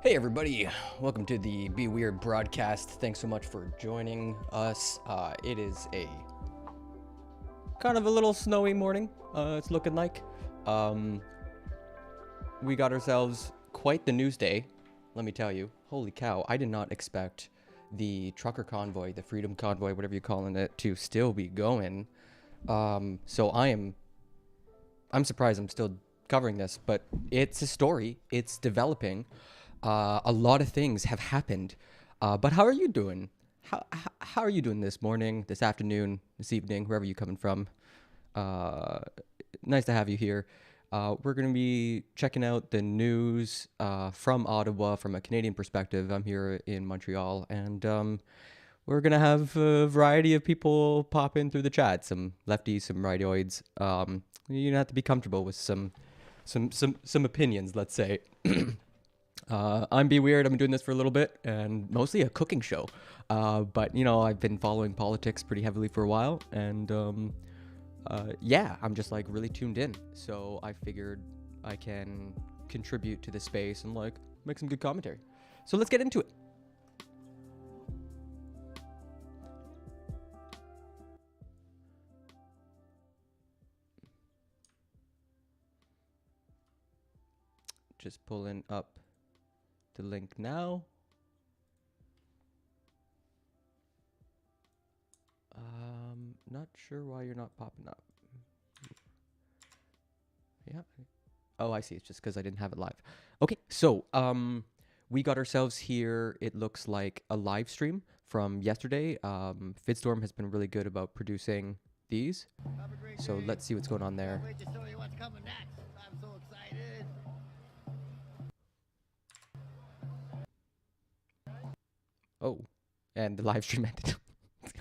Hey everybody, welcome to the Be Weird broadcast. Thanks so much for joining us. It is a kind of a little snowy morning, it's looking like. We got ourselves quite the news day, let me tell you. Holy cow, I did not expect the trucker convoy, the freedom convoy, whatever you're calling it, to still be going. So I'm surprised I'm still covering this, but it's a story, it's developing. A lot of things have happened. But how are you doing? How are you doing this morning, this afternoon, this evening, wherever you're coming from? Nice to have you here. We're going to be checking out the news from Ottawa from a Canadian perspective. I'm here in Montreal, and we're going to have a variety of people pop in through the chat, some lefties, some rightoids. You're going to have to be comfortable with some opinions, let's say. I'm Be Weird. I've been doing this for a little bit and mostly a cooking show. But, you know, I've been following politics pretty heavily for a while. And, yeah, I'm just like really tuned in. So I figured I can contribute to the space and like make some good commentary. So let's get into it. Just pulling up the link now. Not sure why you're not popping up. Yeah. Oh, I see. It's just because I didn't have it live. Okay, so we got ourselves here. It looks like a live stream from yesterday. Fidstorm has been really good about producing these. So let's see what's going on there. Wait to show you what's coming next. I'm so excited. Oh, and the live stream ended.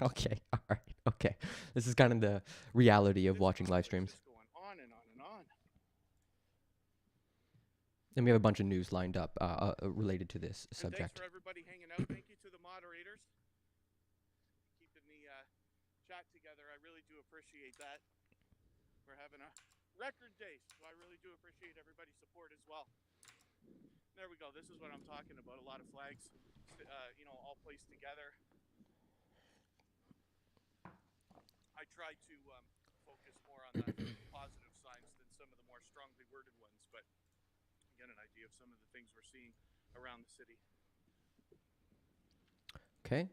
Okay, all right, okay. This is kind of the reality of watching live streams. Going on and on and on. And we have a bunch of news lined up related to this subject. Thanks for everybody hanging out. Thank you to the moderators. Keeping the chat together. I really do appreciate that. We're having a record day, so I really do appreciate everybody's support as well. There we go. This is what I'm talking about. A lot of flags, all placed together. I try to focus more on the positive signs than some of the more strongly worded ones, but get an idea of some of the things we're seeing around the city. Okay.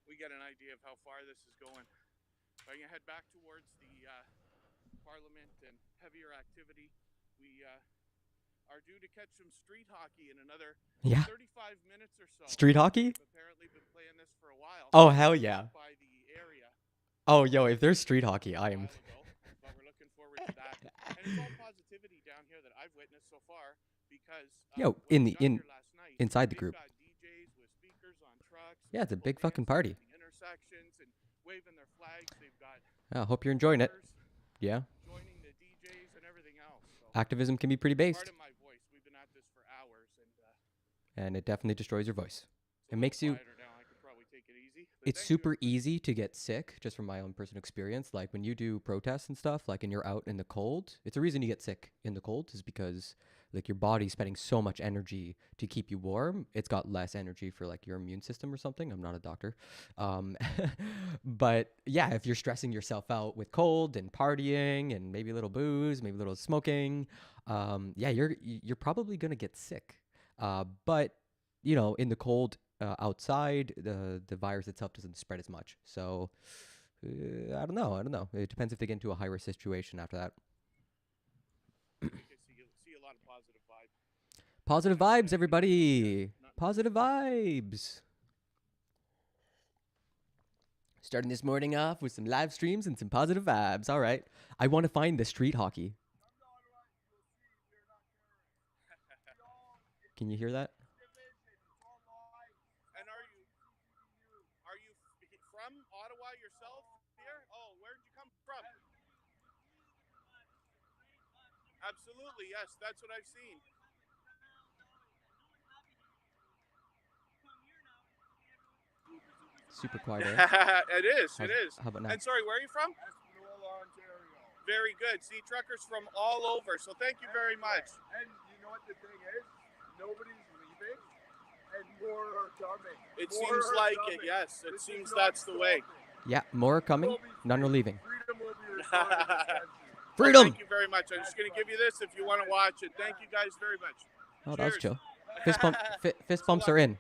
We get an idea of how far this is going. I'm going to head back towards the Parliament and heavier activity. We are due to catch some street hockey in another 35 minutes or so. Street hockey? We've apparently been playing this for a while. Oh, hell yeah. By the area. Oh, yo, if there's street hockey, I am... But we're looking forward to that. And it's all positivity down here that I've witnessed so far because... Yo, inside the group. DJs with speakers on trucks. Yeah, it's a big fucking party. Intersections and waving their flags. They've got... I hope you're enjoying it. Yeah. Joining the DJs and everything else. So activism can be pretty based. Part of my voice. We've been at this for hours, and it definitely destroys your voice. It makes you. Now. I could probably take it easy. It's super easy to get sick, just from my own personal experience. Like when you do protests and stuff, like and you're out in the cold, it's a reason you get sick in the cold is because like your body's spending so much energy to keep you warm. It's got less energy for like your immune system or something. I'm not a doctor. But yeah, if you're stressing yourself out with cold and partying and maybe a little booze, maybe a little smoking, yeah, you're probably going to get sick. But you know, in the cold outside, the virus itself doesn't spread as much. So I don't know. It depends if they get into a high risk situation after that. See a lot of positive vibes. Positive vibes, everybody. Positive vibes. Starting this morning off with some live streams and some positive vibes. All right. I want to find the street hockey. Can you hear that? And are you from Ottawa yourself here? Oh, where did you come from? Absolutely, yes. That's what I've seen. Super quiet. It is. How about now? And sorry, where are you from? Ontario. Very good. See, truckers from all over. So thank you very much. And you know what the thing is? Nobody's leaving, and more are coming. It More seems are like coming. it. Yes, it This is seems not that's the way. stopping. Yeah, more are coming. Will be None are free. leaving. Freedom will be restored in this country. Well, Freedom. thank you very much. I'm just going to give you this if you want to watch it. Thank you guys very much. Oh, that was Cheers. chill. Fist bump. Fist bumps are in.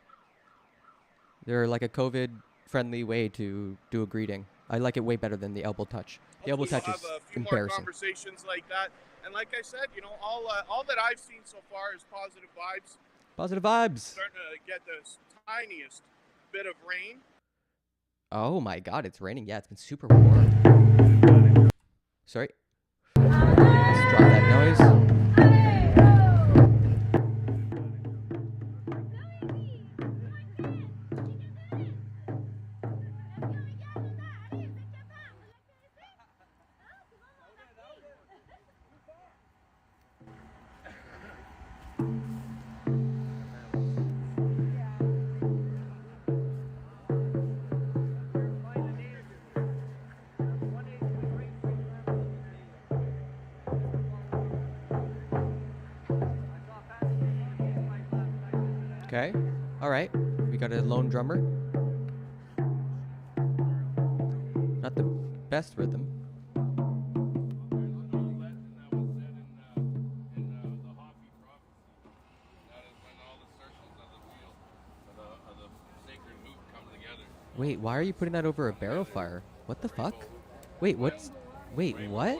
They're like a COVID-friendly way to do a greeting. I like it way better than the elbow touch. The elbow Hopefully touch we'll is have a few more embarrassing. conversations like that. And like I said, you know, all that I've seen so far is positive vibes. Positive vibes. Starting to get the tiniest bit of rain. Oh my God, it's raining. Yeah, it's been super warm. Sorry. Let's drop that noise. Okay. All right. We got a lone drummer. Not the best rhythm. Wait, why are you putting that over a barrel fire? What the fuck? Wait, what's... Wait, what?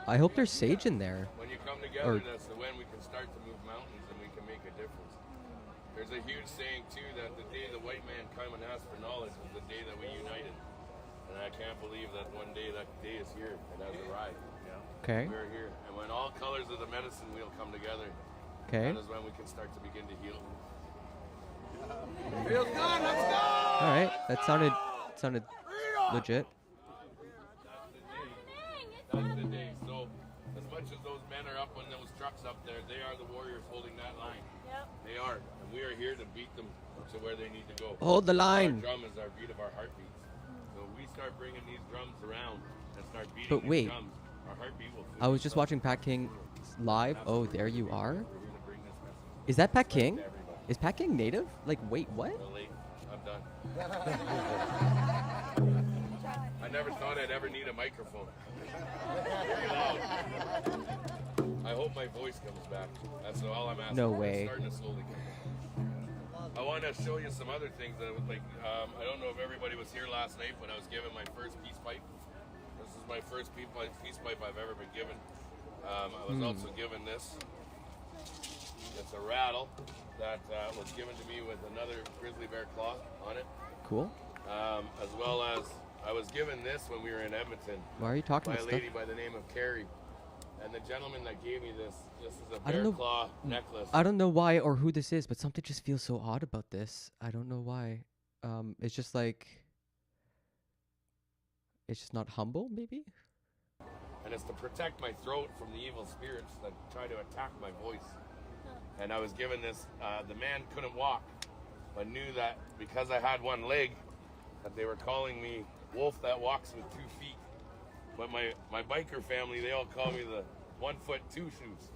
I hope there's sage in there. When you come together, Or- that's when we can start to move mountains and we can make a difference. There's a huge saying too that the day the white man came and asked for knowledge was the day that we united. And I can't believe that one day that day is here. It has arrived. Okay. We're here. And when all colors of the medicine wheel come together, Okay. that is when we can start to begin to heal. Feels good. Let's go. All right. That sounded legit. That's the day. So as much as those men are up on those trucks up there, they are the warriors holding that line. Yep. They are. And we are here to beat them to where they need to go. Hold the line. Our drum is our beat of our heartbeats. So if we start bringing these drums around and start beating But these wait. drums, our heartbeat will I was just watching Pat King live. Oh, there you are. We're going to bring this message Is that Pat to King? everybody. Is Pat King native? Like, wait, what? Well, late. I'm done. I never thought I'd ever need a microphone. Very loud. I hope my voice comes back. That's all I'm asking. No It's way. starting to slowly come back. I want to show you some other things that was like. I don't know if everybody was here last night when I was given my first peace pipe. This is my first peace pipe I've ever been given. I was also given this. It's a rattle that was given to me with another grizzly bear claw on it. Cool. As well as I was given this when we were in Edmonton Why are you talking by a about lady stuff? by the name of Carrie. And the gentleman that gave me this is a I don't bear know- claw necklace. I don't know why or who this is, but something just feels so odd about this. I don't know why. It's just like... It's just not humble, maybe? And it's to protect my throat from the evil spirits that try to attack my voice. And I was given this, the man couldn't walk, but knew that because I had one leg, that they were calling me wolf that walks with 2 feet. But my biker family, they all call me the 1 foot 2 shoes.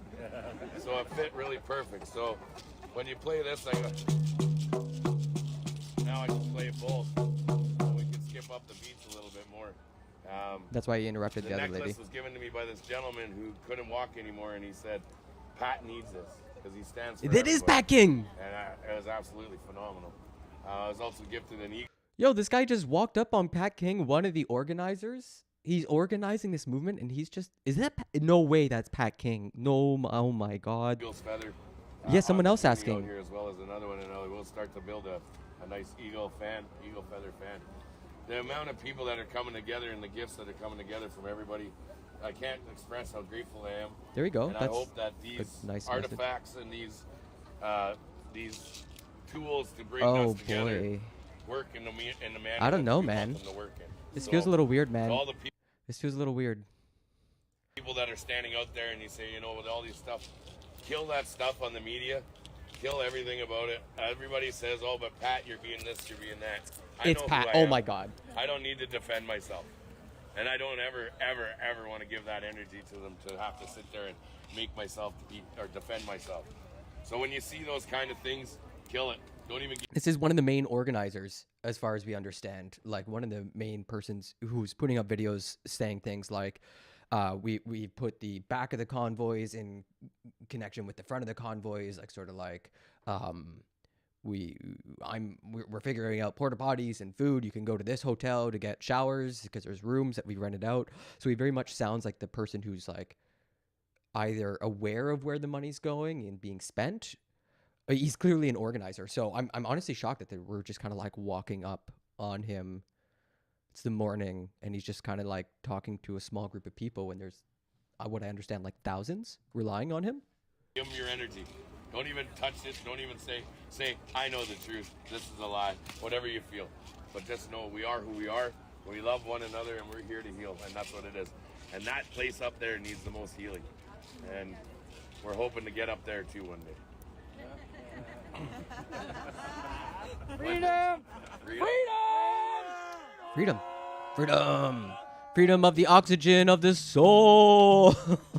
So it fit really perfect. So when you play this, I go, now I can play both. And we can skip up the beats a little bit more. That's why you interrupted The the other necklace lady. was given to me by this gentleman who couldn't walk anymore, and he said, Pat needs this, because he stands for That is everybody." Pat King! And it was absolutely phenomenal. I was also gifted an eagle. Yo, this guy just walked up on Pat King, one of the organizers. He's organizing this movement, and he's just... Is that... No way that's Pat King. No, oh my God. Eagle's feather. Yeah, someone else on the studio asking. here as well as another one, and we'll start to build a nice eagle feather fan. The amount of people that are coming together and the gifts that are coming together from everybody, I can't express how grateful I am. There we go. And I That's hope that these nice artifacts and these tools to bring Oh us together boy. work in the manner I don't that know, we want man. them to work in. This So, feels a little weird, to man. all the This feels a little weird. people that are standing out there and you say, you know, with all these stuff, kill that stuff on the media, kill everything about it. Everybody says, oh, but Pat, you're being this, you're being that. I It's know who Pat. I Oh am. my God. I don't need to defend myself. And I don't ever want to give that energy to them to have to sit there and make myself or defend myself. So when you see those kind of things, kill it. Don't even get... This is one of the main organizers, as far as we understand. Like, one of the main persons who's putting up videos saying things like, we put the back of the convoys in connection with the front of the convoys, like sort of like, we're figuring out porta potties and food. You can go to this hotel to get showers because there's rooms that we rented out. So he very much sounds like the person who's like either aware of where the money's going and being spent. He's clearly an organizer. So I'm honestly shocked that we're just kind of like walking up on him. It's the morning and he's just kind of like talking to a small group of people when there's, what I understand, like thousands relying on him. Give them your energy. Don't even touch it. Don't even say, I know the truth. This is a lie. Whatever you feel. But just know we are who we are. We love one another and we're here to heal. And that's what it is. And that place up there needs the most healing. And we're hoping to get up there too one day. Freedom! Freedom! Freedom. Freedom. Freedom of the oxygen of the soul.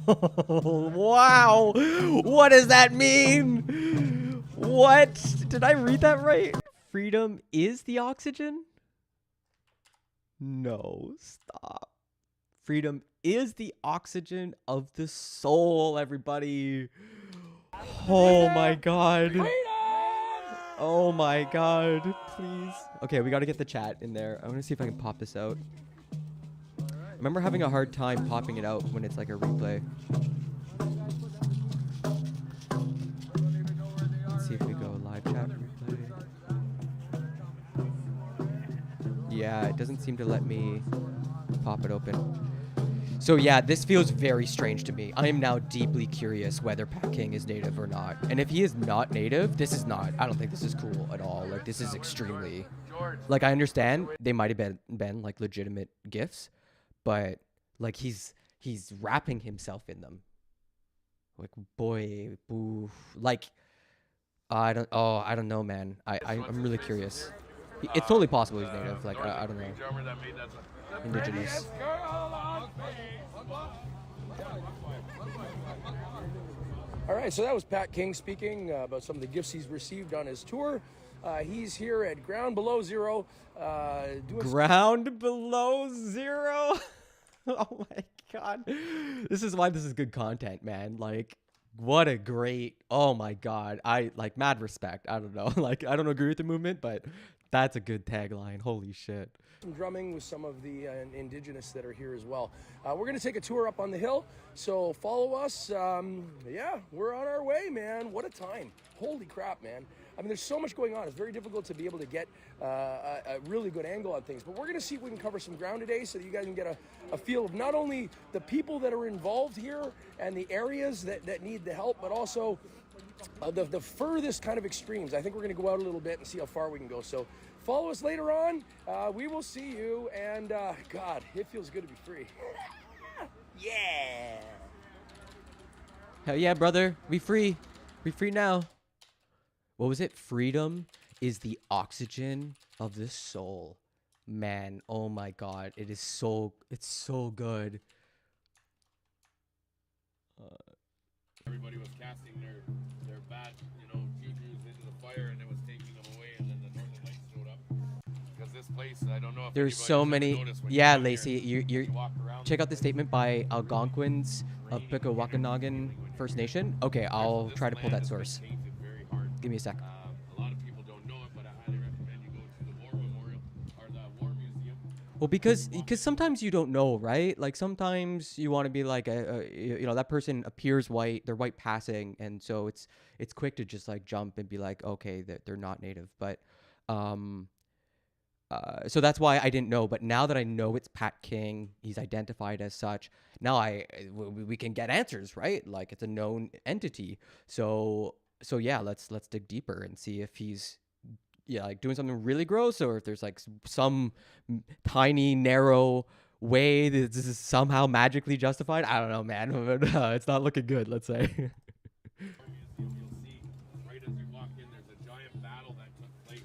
Wow. What does that mean? What? Did I read that right? Freedom is the oxygen? No, stop. Freedom is the oxygen of the soul, everybody. Oh my God. Oh my God, please. Okay, we gotta get the chat in there. I wanna see if I can pop this out. I remember having a hard time popping it out when it's like a replay. Let's see if we go live chat replay. Yeah, it doesn't seem to let me pop it open. So yeah, this feels very strange to me. I am now deeply curious whether Pat King is native or not. And if he is not native, this is not, I don't think this is cool at all. Like, this is extremely, like, I understand they might have been like legitimate gifts, but like he's wrapping himself in them. Like, boy, boo. Like, I don't know, man. I'm really curious. It's totally possible he's native. Like, I don't know. Indigenous. All right, so that was Pat King speaking about some of the gifts he's received on his tour. He's here at Ground Below Zero. Ground Below Zero? Oh my God. This is why this is good content, man. Like, what a great, oh my God. I like mad respect. I don't know. Like, I don't agree with the movement, but that's a good tagline. Holy shit. Drumming with some of the Indigenous that are here as well. We're going to take a tour up on the hill, so follow us. Yeah, we're on our way, man. What a time. Holy crap, man. I mean, there's so much going on. It's very difficult to be able to get a really good angle on things, but we're going to see if we can cover some ground today so that you guys can get a feel of not only the people that are involved here and the areas that need the help, but also the furthest kind of extremes. I think we're going to go out a little bit and see how far we can go. So follow us later on. We will see you. And God, it feels good to be free. Yeah. Hell yeah, brother. We free. We free now. What was it? Freedom is the oxygen of the soul. Man, oh my God. It's so good. Everybody was casting their bad, jujus into the fire, and it was taking them away, and then the Northern Lights showed up. Because this place, I don't know if there's so many. Yeah, Lacey, you're check out the place. statement by Algonquins of Pickawakanagan First Nation. Okay, I'll try to pull that source. Give me a sec. A lot of people don't know it, but I highly recommend you go to the War Memorial or the War Museum. Well, because sometimes you don't know, right? Like, sometimes you want to be like that person appears white, they're white passing, and so it's quick to just like jump and be like, okay, they're not native. But so that's why I didn't know. But now that I know it's Pat King, he's identified as such. Now we can get answers, right? Like, it's a known entity. So yeah, let's dig deeper and see if he's like doing something really gross, or if there's like some tiny narrow way that this is somehow magically justified. I don't know, man. It's not looking good, let's say. You'll see right as you walk in, there's a giant battle that took place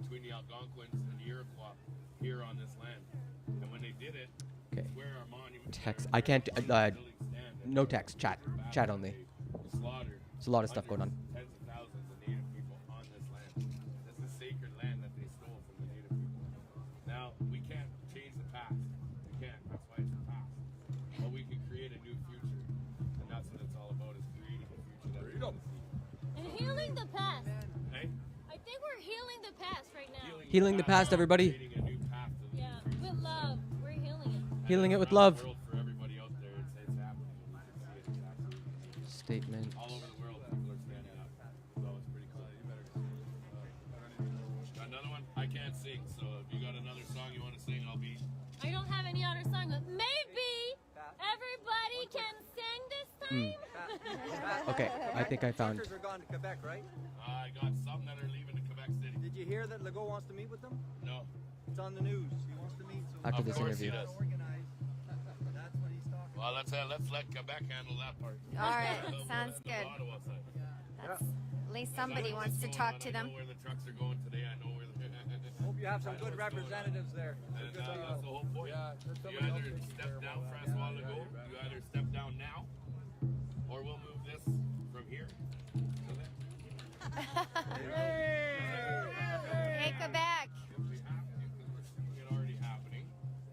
between the Algonquins and the Iroquois here on this land. And when they did it, Okay. Where our monument Text. I can't. No text. Chat. Chat only. slaughtered There's a lot of stuff going on. tens of thousands of native people on this land. This is sacred land that they stole from the native people. Now, we can't change the past. We can't. That's why it's the past. But we can create a new future. And that's what it's all about, is creating a future that we want to see. And healing the past. Hey? I think we're healing the past right now. Healing the past, everybody. Creating a new path to the Yeah, with love. We're healing it. Healing it with around love. the world, for everybody out there, it's happening. You can see it. It's absolutely Statement. all over the world. People are standing up. So it's pretty cool. Got another one? I can't sing, so if you got another song you want to sing, I'll be. I don't have any other song, but maybe everybody can sing this time. Okay, I think I found. Truckers are gone to Quebec, right? I got some that are leaving to Quebec City. Did you hear that Legault wants to meet with them? No. It's on the news. He wants to meet. So After Of this course he interview. does. organized. That's what he's talking Well, let's let Quebec handle that part. All right, We'll sounds handle good. the Ottawa side. That's, at least somebody I know wants to what's talk going to on. I them. know where the trucks are going today. I know where the. Hope you have some good representatives there. And that's the whole point. You either step down, Francois Legault. You either step down now, or we'll move this from here to there. Hey, Quebec. If we have to, because we're seeing it already happening.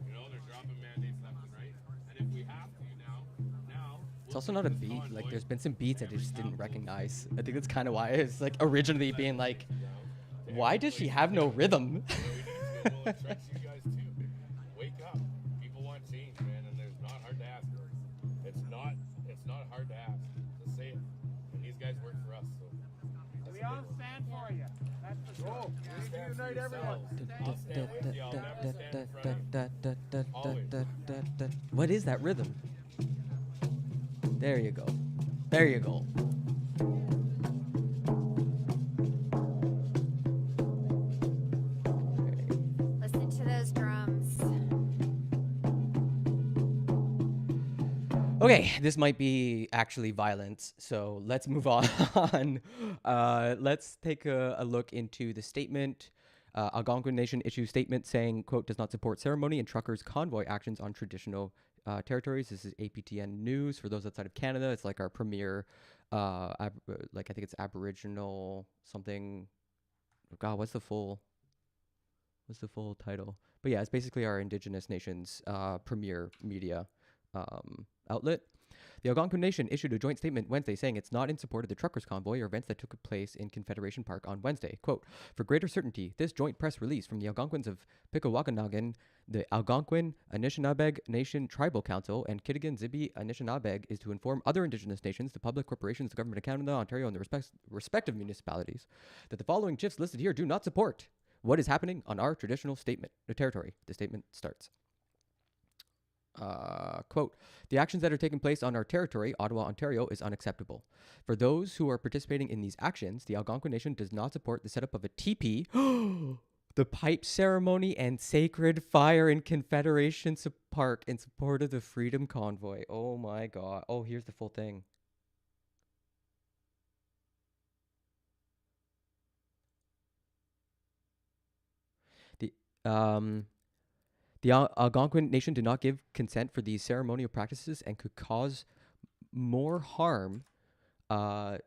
You know, they're dropping mandates left and right. And if we have to now. It's also not a beat. Like, there's been some beats I just didn't recognize. I think that's kind of why it's like originally being like, why does she have no rhythm? Well, it strikes you guys too. Wake up. People want change, man, and there's not hard to ask. It's not hard to ask. Just say it. And these guys work for us, so. We all stand for you. That's for sure. We stand unite everyone. I'll stand with you. I'll never stand in front of you. What is that rhythm? There you go. There you go. Listen to those drums. Okay, this might be actually violence, so let's move on. Let's take a look into the statement. Algonquin Nation issues statement saying, quote, does not support ceremony and truckers' convoy actions on traditional territories. This is APTN News. For those outside of Canada, it's like our premier, I think it's Aboriginal something. Oh God, what's the full title? But yeah, it's basically our Indigenous nations premier media outlet. The Algonquin Nation issued a joint statement Wednesday saying it's not in support of the truckers' convoy or events that took place in Confederation Park on Wednesday. Quote, for greater certainty, this joint press release from the Algonquins of Pickawakanagan, the Algonquin Anishinaabeg Nation Tribal Council, and Kitigan Zibi Anishinaabeg is to inform other Indigenous nations, the public corporations, the government of Canada, Ontario, and the respective municipalities that the following chiefs listed here do not support what is happening on our traditional territory. The statement starts. Quote, the actions that are taking place on our territory, Ottawa, Ontario, is unacceptable. For those who are participating in these actions, the Algonquin Nation does not support the setup of a teepee, the pipe ceremony, and sacred fire in Confederation Park in support of the Freedom Convoy. Oh my God. Oh, here's the full thing. The Algonquin Nation did not give consent for these ceremonial practices and could cause more harm. To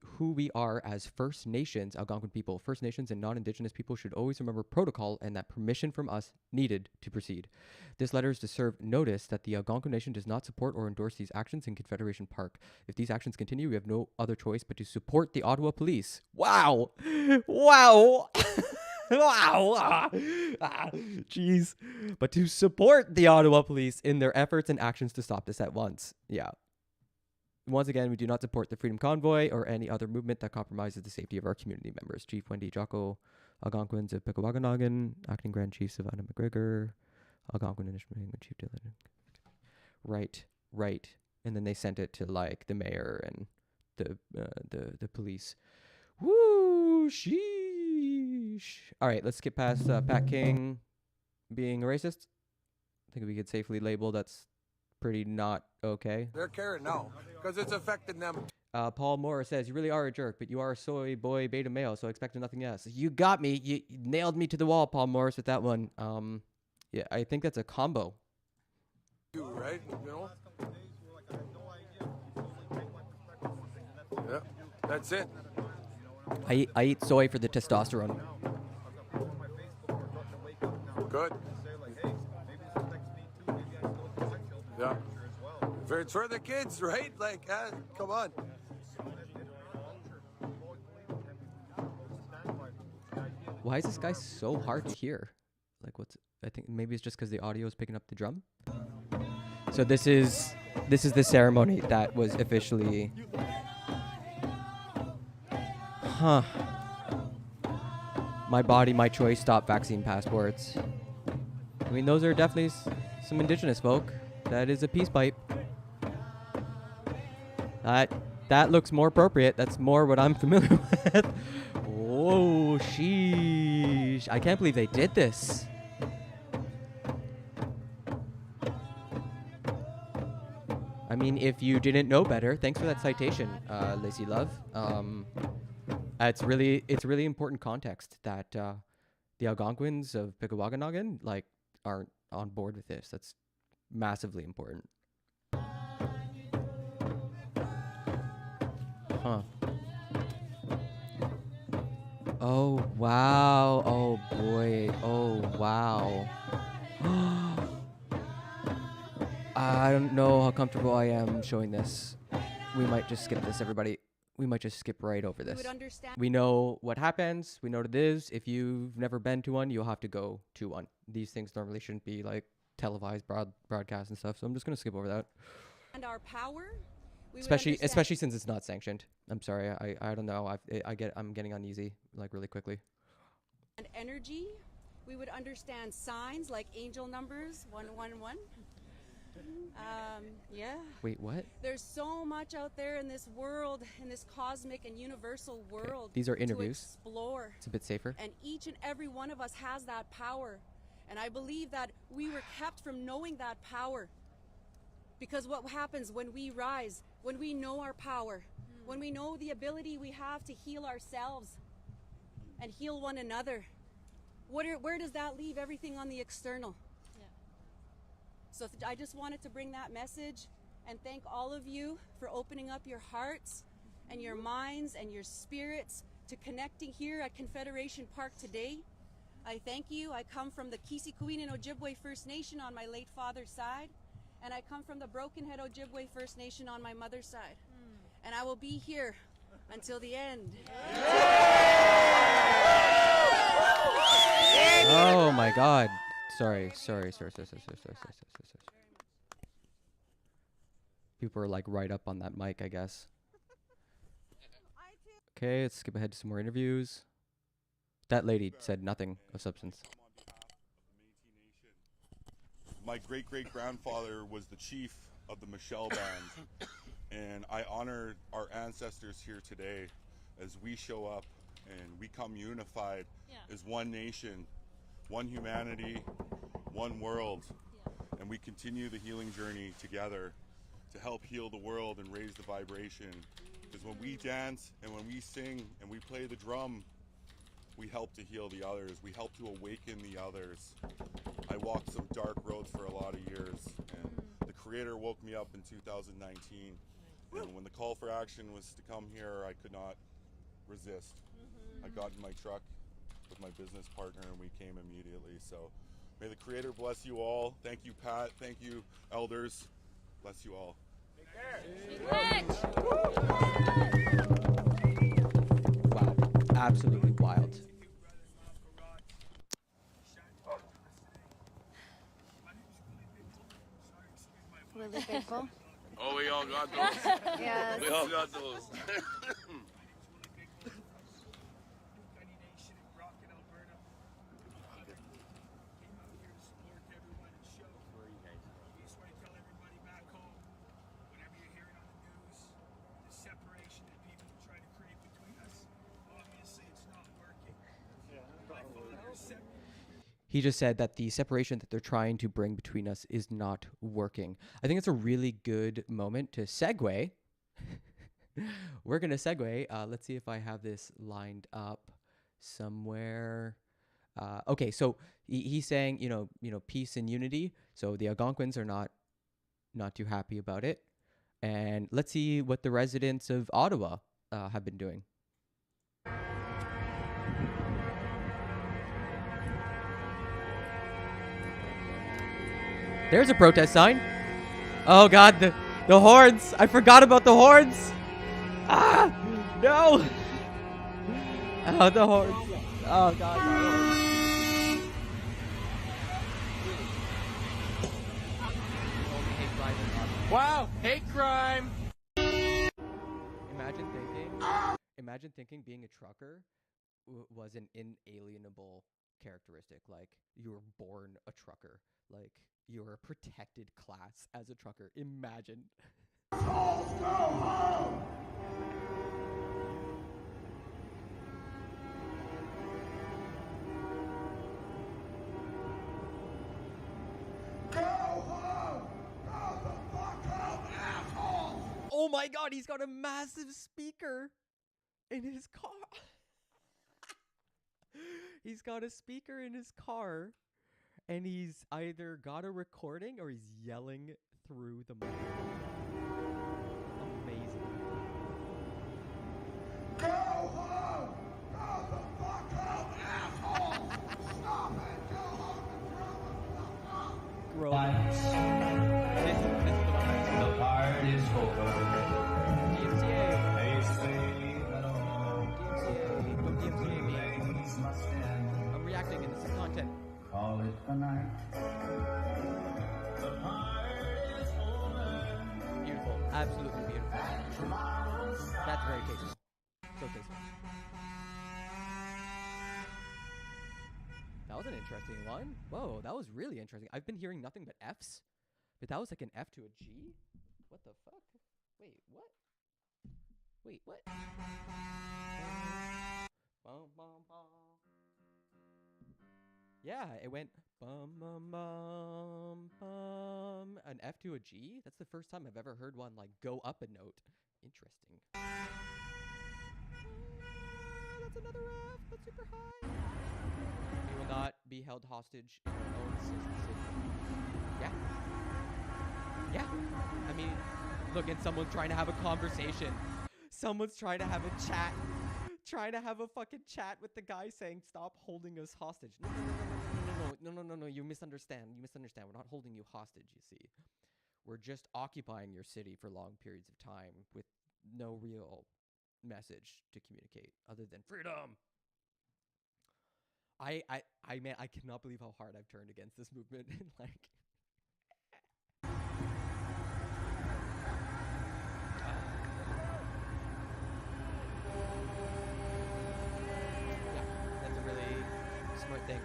who we are as First Nations, Algonquin people. First Nations and non-Indigenous people should always remember protocol and that permission from us needed to proceed. This letter is to serve notice that the Algonquin Nation does not support or endorse these actions in Confederation Park. If these actions continue, we have no other choice but to support the Ottawa Police. Wow! Wow! Wow! Jeez. But to support the Ottawa Police in their efforts and actions to stop this at once. Yeah. Once again, we do not support the Freedom Convoy or any other movement that compromises the safety of our community members. Chief Wendy Jocko, Algonquins of Pickawakanagan, Acting Grand Chief Savannah McGregor, Algonquin Initiative Chief Dylan. Right. And then they sent it to like the mayor and the police. Woo! Sheesh. All right, let's skip past Pat King being a racist. I think we could safely label that's pretty not okay. They're caring now because it's affecting them. Paul Moore says, you really are a jerk, but you are a soy boy beta male, so I expected nothing else. You got me. You nailed me to the wall, Paul Morris, with that one. Yeah, I think that's a combo. You, right? You know? Yeah, that's it. I eat soy for the testosterone. Good. Yeah. It's for the kids, right? Like, come on. Why is this guy so hard to hear? Like, I think maybe it's just because the audio is picking up the drum. So this is the ceremony that was officially. Huh. My body, my choice. Stop vaccine passports. I mean, those are definitely some Indigenous folk. That is a peace pipe. That looks more appropriate. That's more what I'm familiar with. Whoa, sheesh. I can't believe they did this. I mean, if you didn't know better, thanks for that citation, Lacey Love. It's really important context that the Algonquins of Pickawaganagan like aren't on board with this. That's massively important. Huh. Oh wow. Oh boy. Oh wow. I don't know how comfortable I am showing this. We might just skip this, everybody. We might just skip right over this. We know what happens. We know what it is. If you've never been to one, you'll have to go to one. These things normally shouldn't be like televised broadcasts and stuff. So I'm just gonna skip over that. And our power. Especially since it's not sanctioned. I'm sorry. I don't know. I'm getting uneasy like really quickly. And energy. We would understand signs like angel numbers 111. Yeah. Wait, what? There's so much out there in this world, in this cosmic and universal world. Okay. These are interviews. To explore. It's a bit safer. And each and every one of us has that power. And I believe that we were kept from knowing that power. Because what happens when we rise, when we know our power, when we know the ability we have to heal ourselves and heal one another, where does that leave everything on the external? So I just wanted to bring that message and thank all of you for opening up your hearts and your minds and your spirits to connecting here at Confederation Park today. I thank you. I come from the Kisikuin and Ojibwe First Nation on my late father's side, and I come from the Broken Head Ojibwe First Nation on my mother's side. And I will be here until the end. Oh my God. Sorry. People are like right up on that mic, I guess. Okay, let's skip ahead to some more interviews. That lady said nothing of substance. My great-great-grandfather was the chief of the Michelle Band, and I honor our ancestors here today as we show up and we come unified as one nation, one humanity, one world, and we continue the healing journey together to help heal the world and raise the vibration. Because when we dance and when we sing and we play the drum, we help to heal the others. We help to awaken the others. I walked some dark roads for a lot of years, and the Creator woke me up in 2019. And when the call for action was to come here, I could not resist. I got in my truck with my business partner and we came immediately. So may the Creator bless you all. Thank you, Pat. Thank you, elders. Bless you all. Wow, absolutely wild. Really grateful. Oh, we all got those. Yes. We all got those. He just said that the separation that they're trying to bring between us is not working. I think it's a really good moment to segue. We're going to segue. Let's see if I have this lined up somewhere. Okay, so he's saying, peace and unity. So the Algonquins are not too happy about it. And let's see what the residents of Ottawa have been doing. There's a protest sign. Oh God, the horns! I forgot about the horns. Ah, no! Oh, the horns! Oh God, no. Wow, hate crime. Imagine thinking being a trucker was an inalienable characteristic. Like, you were born a trucker. Like, you're a protected class as a trucker. Imagine. Oh my God, he's got a massive speaker in his car. He's got a speaker in his car, and he's either got a recording or he's yelling through the microphone. Amazing. Go home! Go the fuck home, asshole! Stop it! Go home and throw the fuck off! This is the part is over. DMCA. They say hello. DMCA. Don't DMCA me. I'm reacting and this is content. Call it a night. The part is over. Beautiful. Absolutely beautiful. That's very tasteful. So tasteful. That was an interesting one. Whoa, that was really interesting. I've been hearing nothing but Fs. But that was like an F to a G? What the fuck? Wait, what? Wait, what? Bum, bum, bum. Yeah, it went bum, bum, bum, bum. An F to a G? That's the first time I've ever heard one like go up a note. Interesting. That's another F, but super high. We will not be held hostage in our own city. Yeah. Yeah, I mean, look, and someone's trying to have a conversation. Someone's trying to have a chat. Trying to have a fucking chat with the guy saying, stop holding us hostage. No, you misunderstand. You misunderstand. We're not holding you hostage, you see. We're just occupying your city for long periods of time with no real message to communicate other than freedom. I cannot believe how hard I've turned against this movement. Like, smart thing.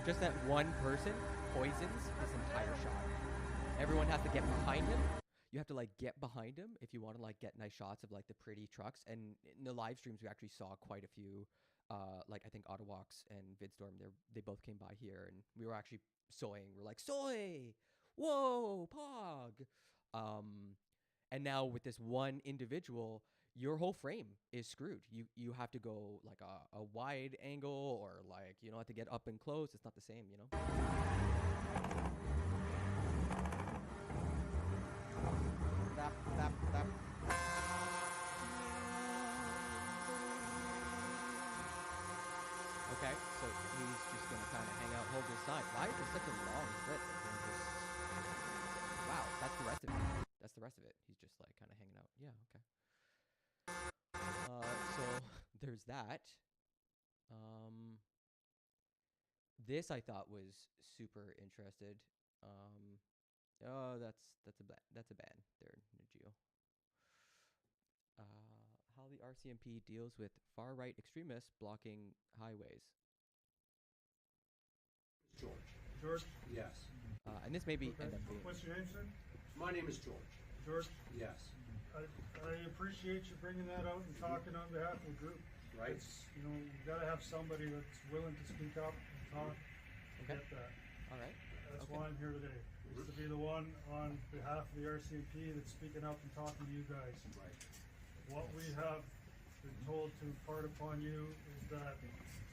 Just that one person poisons this entire shot. Everyone has to get behind him. You have to like get behind him if you want to like get nice shots of like the pretty trucks. And in the live streams, we actually saw quite a few, like I think Ottawax and Vidstorm. They both came by here, and we were actually soying. We're like, soy, whoa, pog. And now with this one individual, your whole frame is screwed. You have to go like a wide angle, or like, you know, have to get up and close. It's not the same, you know? Tap, tap, tap. Okay, so he's just gonna kind of hang out, hold his side. Why is this such a long clip? Wow, that's the rest of it. That's the rest of it. He's just like kind of hanging out. Yeah, okay. So there's that. This I thought was super interested. Oh, that's a ban there, Najio. How the RCMP deals with far-right extremists blocking highways. George? Yes. And this may be okay. What's your name, sir? My name is George. George? Yes. I appreciate you bringing that out and talking on behalf of the group. Right. You know, you got to have somebody that's willing to speak up and talk. Okay. Get that. All right. That's why I'm here today. Is to be the one on behalf of the RCMP that's speaking up and talking to you guys. Right. What we have been told to impart upon you is that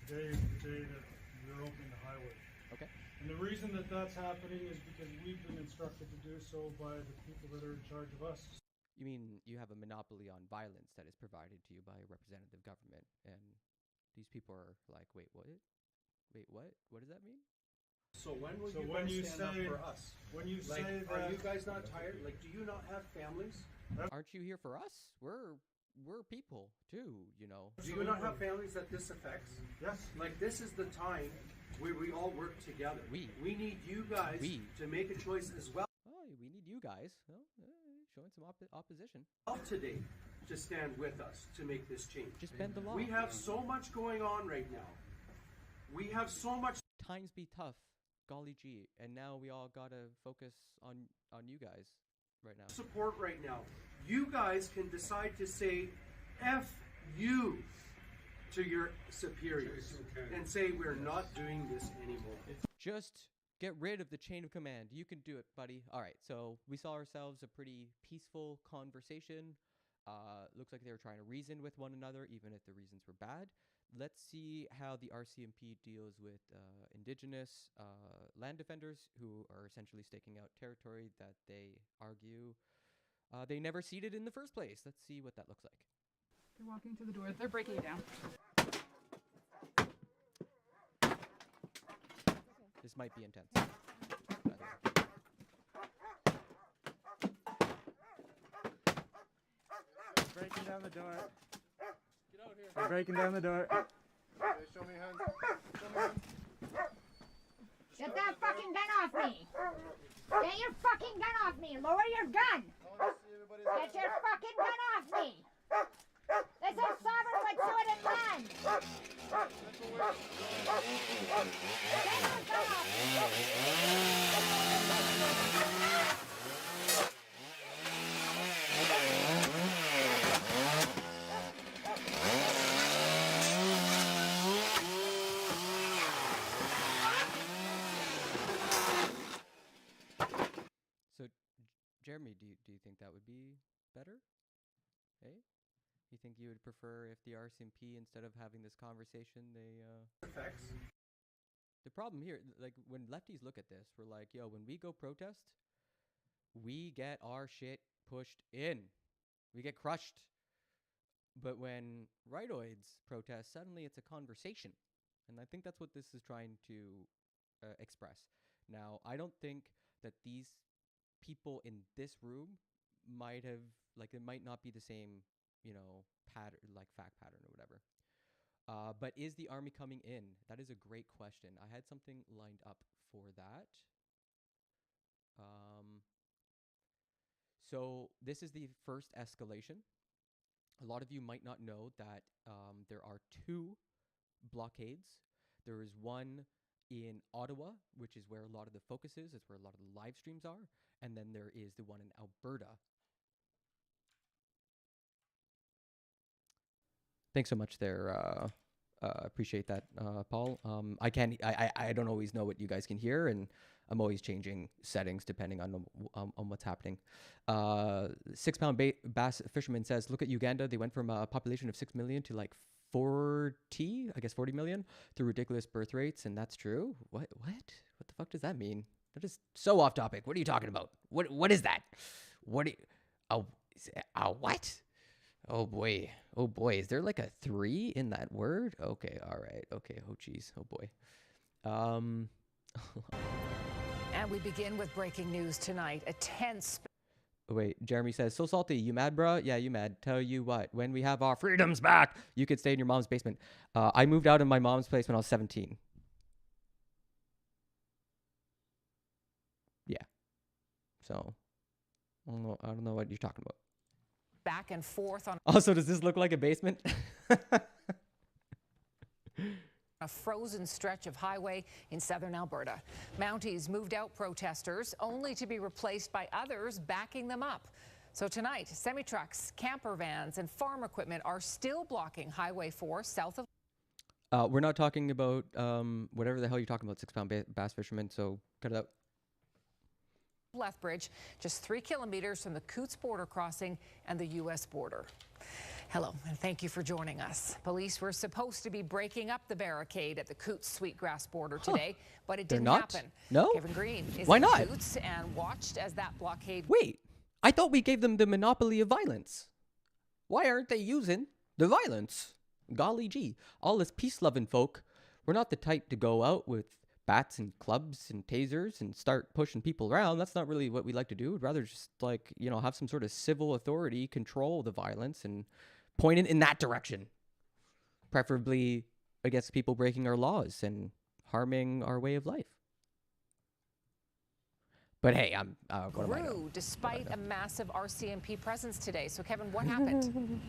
today is the day that you're opening the highway. Okay. And the reason that that's happening is because we've been instructed to do so by the people that are in charge of us. You mean you have a monopoly on violence that is provided to you by a representative government, and these people are like, wait, what? Wait, what? What does that mean? So when will So you when guys you stand say- up for us? When you Like, say are that, you guys not tired? Like, do you not have families? Aren't you here for us? We're people too, you know. Do you not have families that this affects? yes, Like, this is the time where we all work together. We need you guys to make a choice as well Oh, we need you guys. Well, showing some opposition. today to stand with us to make this change. Just bend the law. We have so much going on right now. We have so much. Times be tough, golly gee, and now we all gotta focus on you guys right now. Support right now. You guys can decide to say F you to your superiors and say we're not doing this anymore. Just get rid of the chain of command. You can do it, buddy. All right, so we saw ourselves a pretty peaceful conversation. Looks like they were trying to reason with one another, even if the reasons were bad. Let's see how the RCMP deals with Indigenous land defenders who are essentially staking out territory that they argue they never ceded in the first place. Let's see what that looks like. They're walking to the door. They're breaking it down. This might be intense. Breaking down the door. Get out here. They're breaking down the door. Okay, show me hands. Show me hands. Get that fucking gun off me! Get your fucking gun off me! Lower your gun! Get your fucking gun off me! This is sovereign Wet'suwet'en land! Get your gun off So, Jeremy, do you think that would be better? Hey? You think you would prefer if the RCMP, instead of having this conversation, they Effects. The problem here, like when lefties look at this, we're like, yo, when we go protest, we get our shit pushed in. We get crushed. But when rightoids protest, suddenly it's a conversation. And I think that's what this is trying to express. Now, I don't think that these people in this room might have, like, it might not be the same, you know, pattern, like fact pattern or whatever. But is the army coming in? That is a great question. I had something lined up for that. So this is the first escalation. A lot of you might not know that there are 2 blockades. There is one in Ottawa, which is where a lot of the focus is. It's where a lot of the live streams are. And then there is the one in Alberta. Thanks so much there. Appreciate that, Paul. I don't always know what you guys can hear, and I'm always changing settings depending on what's happening. 6 Pound Bass Fisherman says, look at Uganda. They went from a population of 6 million to like 40 million through ridiculous birth rates, and that's true. What the fuck does that mean? That is so off topic. What are you talking about? What is that? What? What? Oh boy. Is there like a 3 in that word? Okay. All right. Okay. Oh geez. Oh boy. And we begin with breaking news tonight. A tense. Wait, Jeremy says, so salty. You mad, bro? Yeah, you mad. Tell you what, when we have our freedoms back, you could stay in your mom's basement. I moved out of my mom's place when I was 17. Yeah. So, I don't know what you're talking about. Back and forth on. Also, does this look like a basement? A frozen stretch of highway in southern Alberta. Mounties moved out protesters only to be replaced by others backing them up. So tonight, semi-trucks, camper vans and farm equipment are still blocking Highway 4 south of. We're not talking about whatever the hell you're talking about, 6 Pound Bass Fisherman, so cut it out. Lethbridge, just 3 kilometers from the Coots border crossing and the U.S. border. Hello, and thank you for joining us. Police were supposed to be breaking up the barricade at the Coots Sweetgrass border today, but it didn't happen. No? Kevin Green is Why in not? Coots and watched as that blockade. Wait, I thought we gave them the monopoly of violence. Why aren't they using the violence? Golly gee, all us peace-loving folk, we're not the type to go out with bats and clubs and tasers and start pushing people around. That's not really what we like to do. We'd rather just, like, you know, have some sort of civil authority control the violence and point it in that direction. Preferably against people breaking our laws and harming our way of life. But hey, what am I Grew despite a massive RCMP presence today. So Kevin, what happened?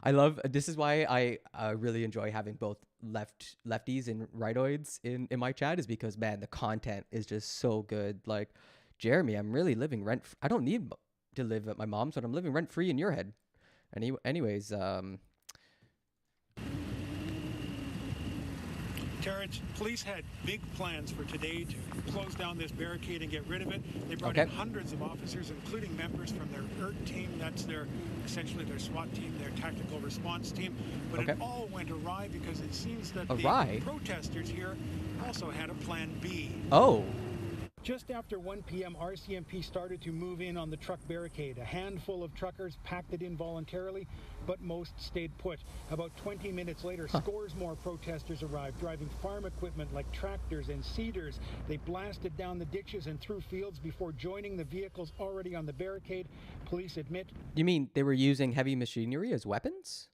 I love, this is why I really enjoy having both lefties and rightoids in my chat, is because, man, the content is just so good. Like, Jeremy, I'm really living I don't need to live at my mom's, but I'm living rent free in your head. Anyways, Terrence, police had big plans for today to close down this barricade and get rid of it. They brought in hundreds of officers, including members from their ERT team. That's essentially their SWAT team, their tactical response team. But it all went awry because it seems that the protesters here also had a plan B. Oh. Just after 1 p.m., RCMP started to move in on the truck barricade. A handful of truckers packed it in voluntarily, but most stayed put. About 20 minutes later, scores more protesters arrived, driving farm equipment like tractors and seeders. They blasted down the ditches and through fields before joining the vehicles already on the barricade. Police admit... You mean they were using heavy machinery as weapons?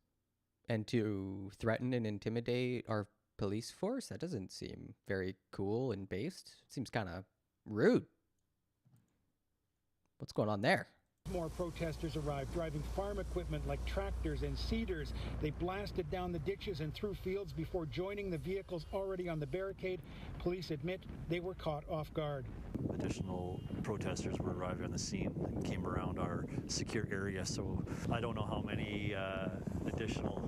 And to threaten and intimidate our police force? That doesn't seem very cool and based. It seems kind of rude. What's going on there? More protesters arrived, driving farm equipment like tractors and seeders. They blasted down the ditches and through fields before joining the vehicles already on the barricade. Police admit they were caught off guard. Additional protesters were arrived on the scene and came around our secure area, so I don't know how many additional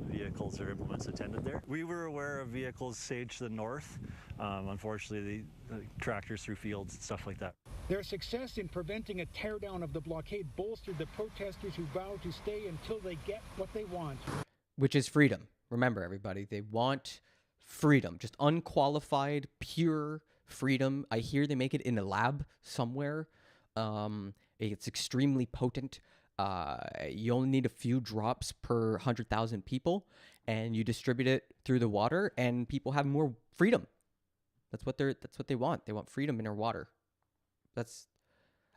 vehicles or implements attended there. We were aware of vehicles staged to the north. Unfortunately, the tractors through fields and stuff like that. Their success in preventing a teardown of the blockade bolstered the protesters who vowed to stay until they get what they want. Which is freedom. Remember, everybody, they want freedom. Just unqualified, pure freedom. I hear they make it in a lab somewhere. It's extremely potent. You only need a few drops per 100,000 people, and you distribute it through the water, and people have more freedom. That's what they want. They want freedom in their water.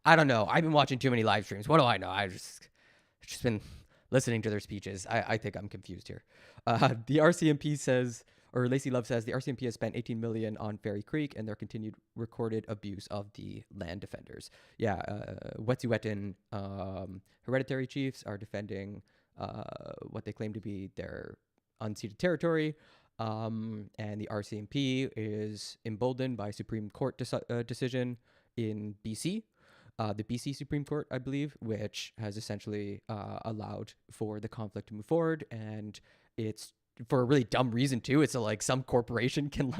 I don't know. I've been watching too many live streams. What do I know? I've just been listening to their speeches. I think I'm confused here. The RCMP says, or Lacey Love says, the RCMP has spent $18 million on Fairy Creek and their continued recorded abuse of the land defenders. Yeah, Wet'suwet'en hereditary chiefs are defending what they claim to be their unceded territory. And the RCMP is emboldened by Supreme Court decision in BC, the BC Supreme Court, I believe, which has essentially allowed for the conflict to move forward. And it's for a really dumb reason too. It's like some corporation can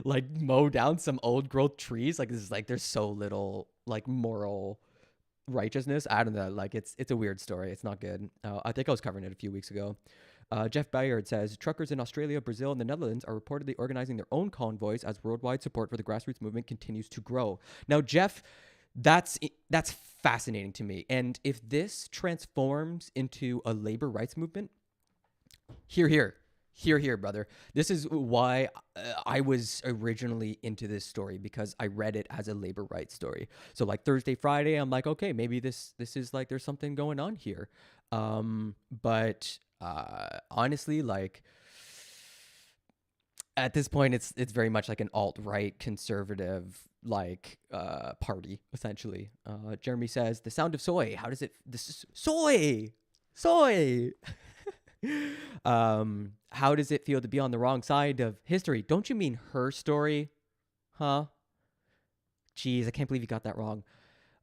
like mow down some old growth trees. Like, this is like, there's so little like moral righteousness. I don't know. Like, it's a weird story. It's not good. I think I was covering it a few weeks ago. Jeff Bayard says, truckers in Australia, Brazil, and the Netherlands are reportedly organizing their own convoys as worldwide support for the grassroots movement continues to grow. Now, Jeff, that's fascinating to me. And if this transforms into a labor rights movement, hear, brother. This is why I was originally into this story, because I read it as a labor rights story. So like Thursday, Friday, I'm like, okay, maybe this is like, there's something going on here. But honestly, like, at this point, it's very much like an alt-right conservative like party, essentially. Jeremy says, the sound of soy. How does it? This is soy. How does it feel to be on the wrong side of history? Don't you mean her story? Huh? Jeez, I can't believe you got that wrong.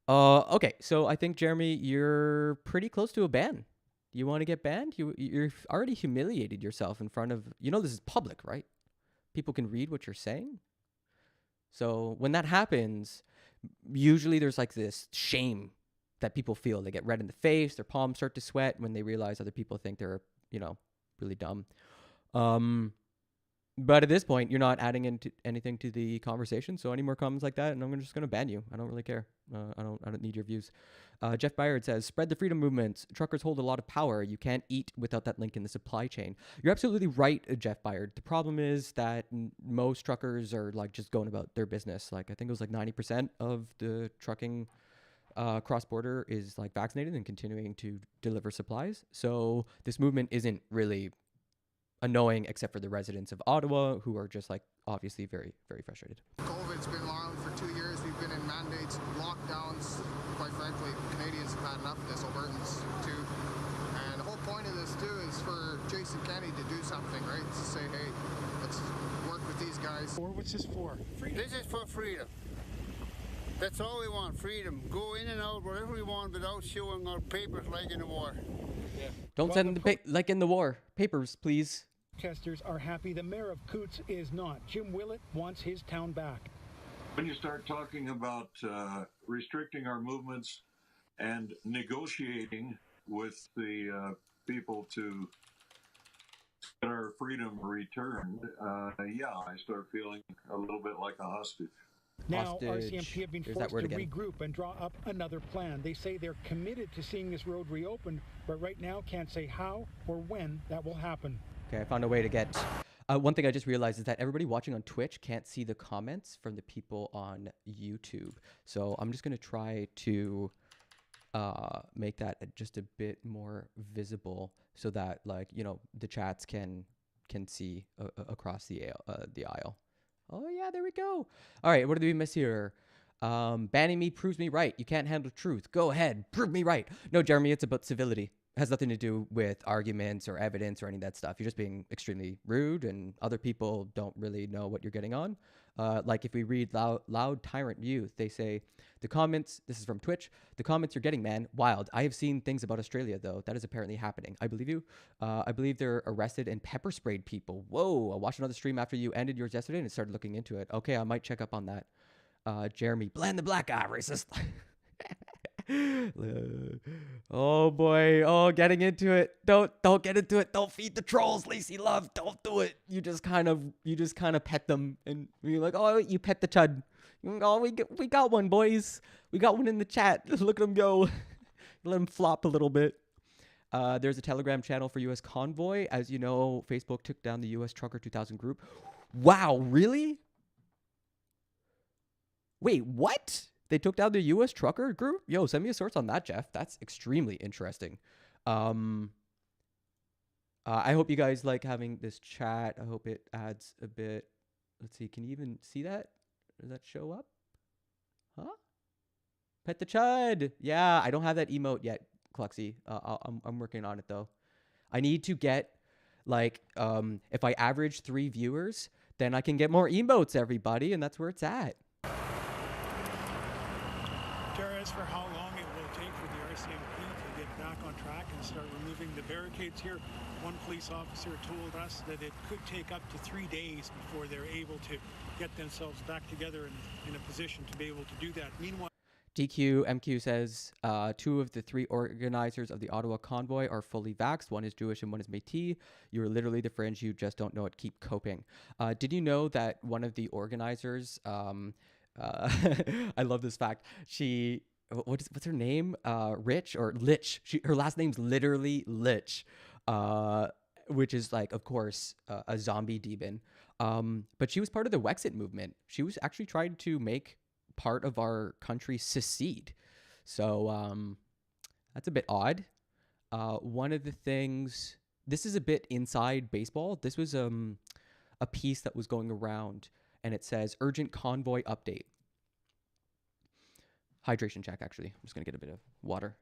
Okay, so I think, Jeremy, you're pretty close to a ban. You want to get banned? You've already humiliated yourself in front of... You know this is public, right? People can read what you're saying. So when that happens, usually there's like this shame that people feel. They get red in the face, their palms start to sweat when they realize other people think they're, you know, really dumb. But at this point, you're not adding into anything to the conversation. So any more comments like that, and I'm just going to ban you. I don't really care. I don't need your views. Jeff Byard says, spread the freedom movements. Truckers hold a lot of power. You can't eat without that link in the supply chain. You're absolutely right, Jeff Byard. The problem is that most truckers are like just going about their business. Like I think it was like 90% of the trucking cross-border is like vaccinated and continuing to deliver supplies. So this movement isn't really annoying except for the residents of Ottawa, who are just like obviously very, very frustrated. COVID's been long for 2 years. We've been in mandates, lockdowns. Quite frankly, Canadians have had enough of this, Albertans too. And the whole point of this too is for Jason Kenney to do something, right? To say, hey, let's work with these guys. Or what's this for? Freedom. This is for freedom. That's all we want, freedom. Go in and out wherever we want without showing our papers like in the war. Yeah. Don't send the like in the war. Papers, please. Protesters are happy the mayor of Coots is not. Jim Willett wants his town back. When you start talking about restricting our movements and negotiating with the people to get our freedom returned, yeah, I start feeling a little bit like a hostage. Now, Hostage. RCMP have been There's that forced word to again. regroup and draw up another plan. They say they're committed to seeing this road reopened, but right now can't say how or when that will happen. Okay, I found a way to get... one thing I just realized is that everybody watching on Twitch can't see the comments from the people on YouTube. So I'm just going to try to make that just a bit more visible so that, like, you know, the chats can see across the aisle. Oh, yeah, there we go. All right, what did we miss here? Banning me proves me right. You can't handle truth. Go ahead, prove me right. No, Jeremy, it's about civility. It has nothing to do with arguments or evidence or any of that stuff. You're just being extremely rude, and other people don't really know what you're getting on. Like if we read Loud Tyrant Youth, they say, the comments, this is from Twitch, the comments you're getting, man, wild. I have seen things about Australia, though. That is apparently happening. I believe you. I believe they're arrested and pepper sprayed people. Whoa, I watched another stream after you ended yours yesterday and started looking into it. Okay, I might check up on that. Jeremy, blend the black guy, racist. Oh boy, oh, getting into it. Don't get into it. Don't feed the trolls, Lacey Love. Don't do it. You just kind of pet them, and you're like, oh, you pet the chud. Oh, we got one, boys. We got one in the chat. Look at him go. Let him flop a little bit. There's a Telegram channel for US Convoy. As you know, Facebook took down the US Trucker 2000 group. Wow, really? Wait, what? They took down the U.S. trucker group? Yo, send me a source on that, Jeff. That's extremely interesting. I hope you guys like having this chat. I hope it adds a bit. Let's see. Can you even see that? Does that show up? Huh? Pet the chud. Yeah, I don't have that emote yet, Cluxy. I'm working on it, though. I need to get, like, if I average 3 viewers, then I can get more emotes, everybody, and that's where it's at. As for how long it will take for the RCMP to get back on track and start removing the barricades here, one police officer told us that it could take up to 3 days before they're able to get themselves back together and in a position to be able to do that. Meanwhile, DQMQ says 2 of the 3 organizers of the Ottawa convoy are fully vaxxed. One is Jewish and one is Métis. You are literally the fringe. You just don't know it. Keep coping. Did you know that one of the organizers, I love this fact, what's her name? Rich or Lich. Her last name's literally Lich, which is like, of course, a zombie demon. But she was part of the Wexit movement. She was actually trying to make part of our country secede. So that's a bit odd. One of the things, this is a bit inside baseball. This was a piece that was going around, and it says urgent convoy update. Hydration check, actually. I'm just going to get a bit of water.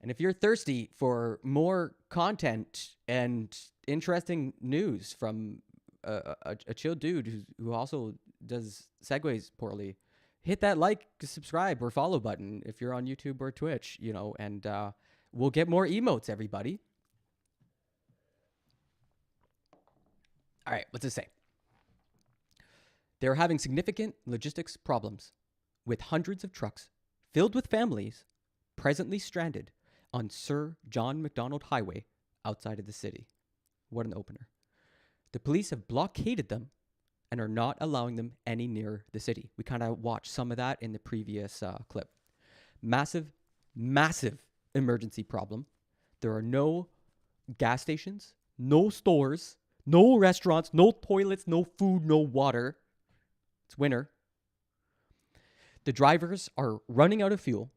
And if you're thirsty for more content and interesting news from a chill dude who also does segues poorly, hit that like, subscribe, or follow button if you're on YouTube or Twitch, you know, and we'll get more emotes, everybody. All right, what's it say? They're having significant logistics problems with hundreds of trucks filled with families presently stranded on Sir John Macdonald Highway outside of the city. What an opener. The police have blockaded them and are not allowing them any near the city. We kind of watched some of that in the previous clip. Massive, massive emergency problem. There are no gas stations, no stores, no restaurants, no toilets, no food, no water. It's winter. The drivers are running out of fuel.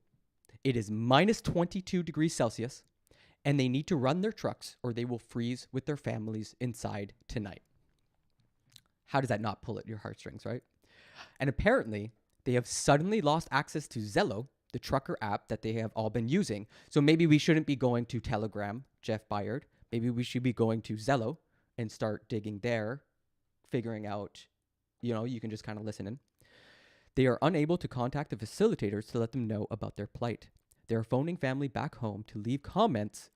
It is minus 22 degrees Celsius, and they need to run their trucks or they will freeze with their families inside tonight. How does that not pull at your heartstrings, right? And apparently, they have suddenly lost access to Zello, the trucker app that they have all been using. So maybe we shouldn't be going to Telegram, Jeff Byard. Maybe we should be going to Zello and start digging there, figuring out, you can just kind of listen in. They are unable to contact the facilitators to let them know about their plight. They are phoning family back home to leave comments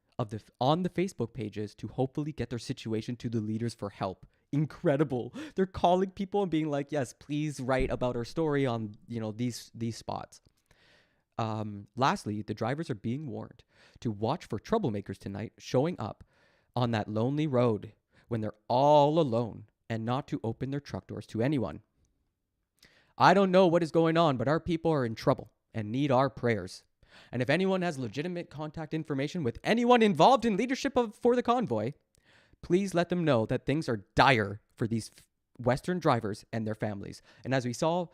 on the Facebook pages to hopefully get their situation to the leaders for help. Incredible. They're calling people and being like, yes, please write about our story on, these spots. Lastly, the drivers are being warned to watch for troublemakers tonight showing up on that lonely road when they're all alone and not to open their truck doors to anyone. I don't know what is going on, but our people are in trouble and need our prayers. And if anyone has legitimate contact information with anyone involved in leadership for the convoy, please let them know that things are dire for these Western drivers and their families. And as we saw,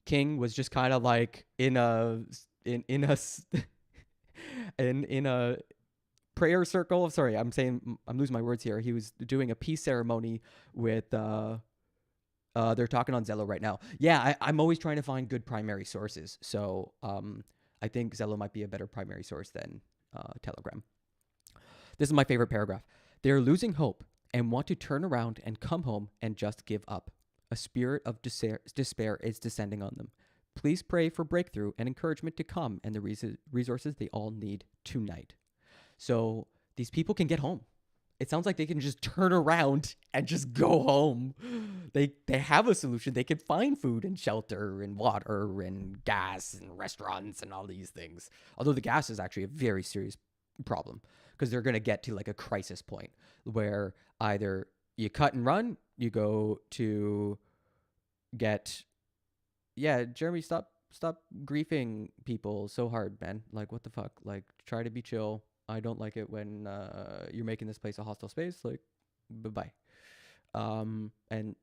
King was just kind of like in a prayer circle. Sorry, I'm losing my words here. He was doing a peace ceremony with. They're talking on Zello right now. Yeah, I'm always trying to find good primary sources. So I think Zello might be a better primary source than Telegram. This is my favorite paragraph. They are losing hope and want to turn around and come home and just give up. A spirit of despair is descending on them. Please pray for breakthrough and encouragement to come and the resources they all need tonight. So these people can get home. It sounds like they can just turn around and just go home. They have a solution. They can find food and shelter and water and gas and restaurants and all these things. Although the gas is actually a very serious problem because they're going to get to like a crisis point where either you cut and run, you go to get... Yeah, Jeremy, stop griefing people so hard, man. Like, what the fuck? Like, try to be chill. I don't like it when you're making this place a hostile space. Like, bye-bye. And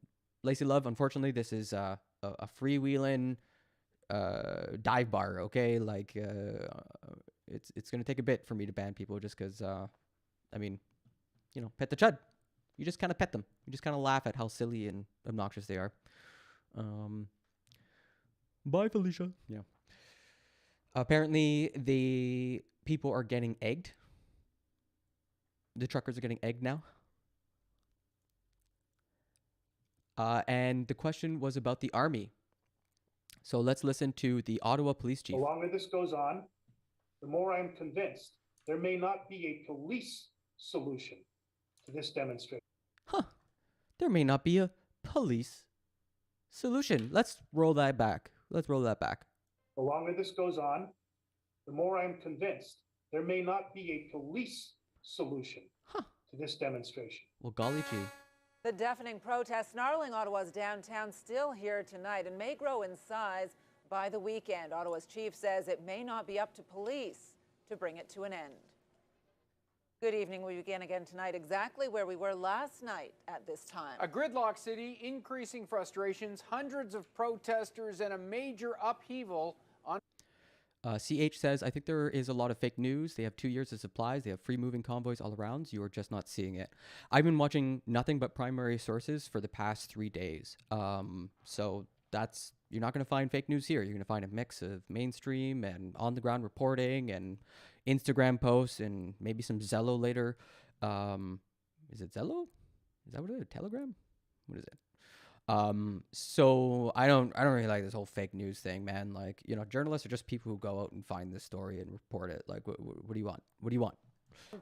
Lacey Love, unfortunately, this is a freewheeling dive bar, okay? Like, it's going to take a bit for me to ban people just because, pet the chud. You just kind of pet them. You just kind of laugh at how silly and obnoxious they are. Bye, Felicia. Yeah. Apparently, the people are getting egged. The truckers are getting egged now. And the question was about the army. So let's listen to the Ottawa police chief. The longer this goes on, the more I'm convinced there may not be a police solution to this demonstration. There may not be a police solution. Let's roll that back. The longer this goes on, the more I'm convinced there may not be a police solution to this demonstration. Well, golly gee. The deafening protest snarling Ottawa's downtown still here tonight and may grow in size by the weekend. Ottawa's chief says it may not be up to police to bring it to an end. Good evening. We begin again tonight exactly where we were last night at this time. A gridlock city, increasing frustrations, hundreds of protesters, and a major upheaval on... CH says, I think there is a lot of fake news. They have 2 years of supplies. They have free moving convoys all around. You are just not seeing it. I've been watching nothing but primary sources for the past 3 days. So that's, you're not going to find fake news here. You're going to find a mix of mainstream and on the ground reporting and Instagram posts and maybe some Zello later. Is it Zello? Is that what it is? Telegram? What is it? So I don't really like this whole fake news thing, man. Like, journalists are just people who go out and find this story and report it. Like, what do you want? What do you want?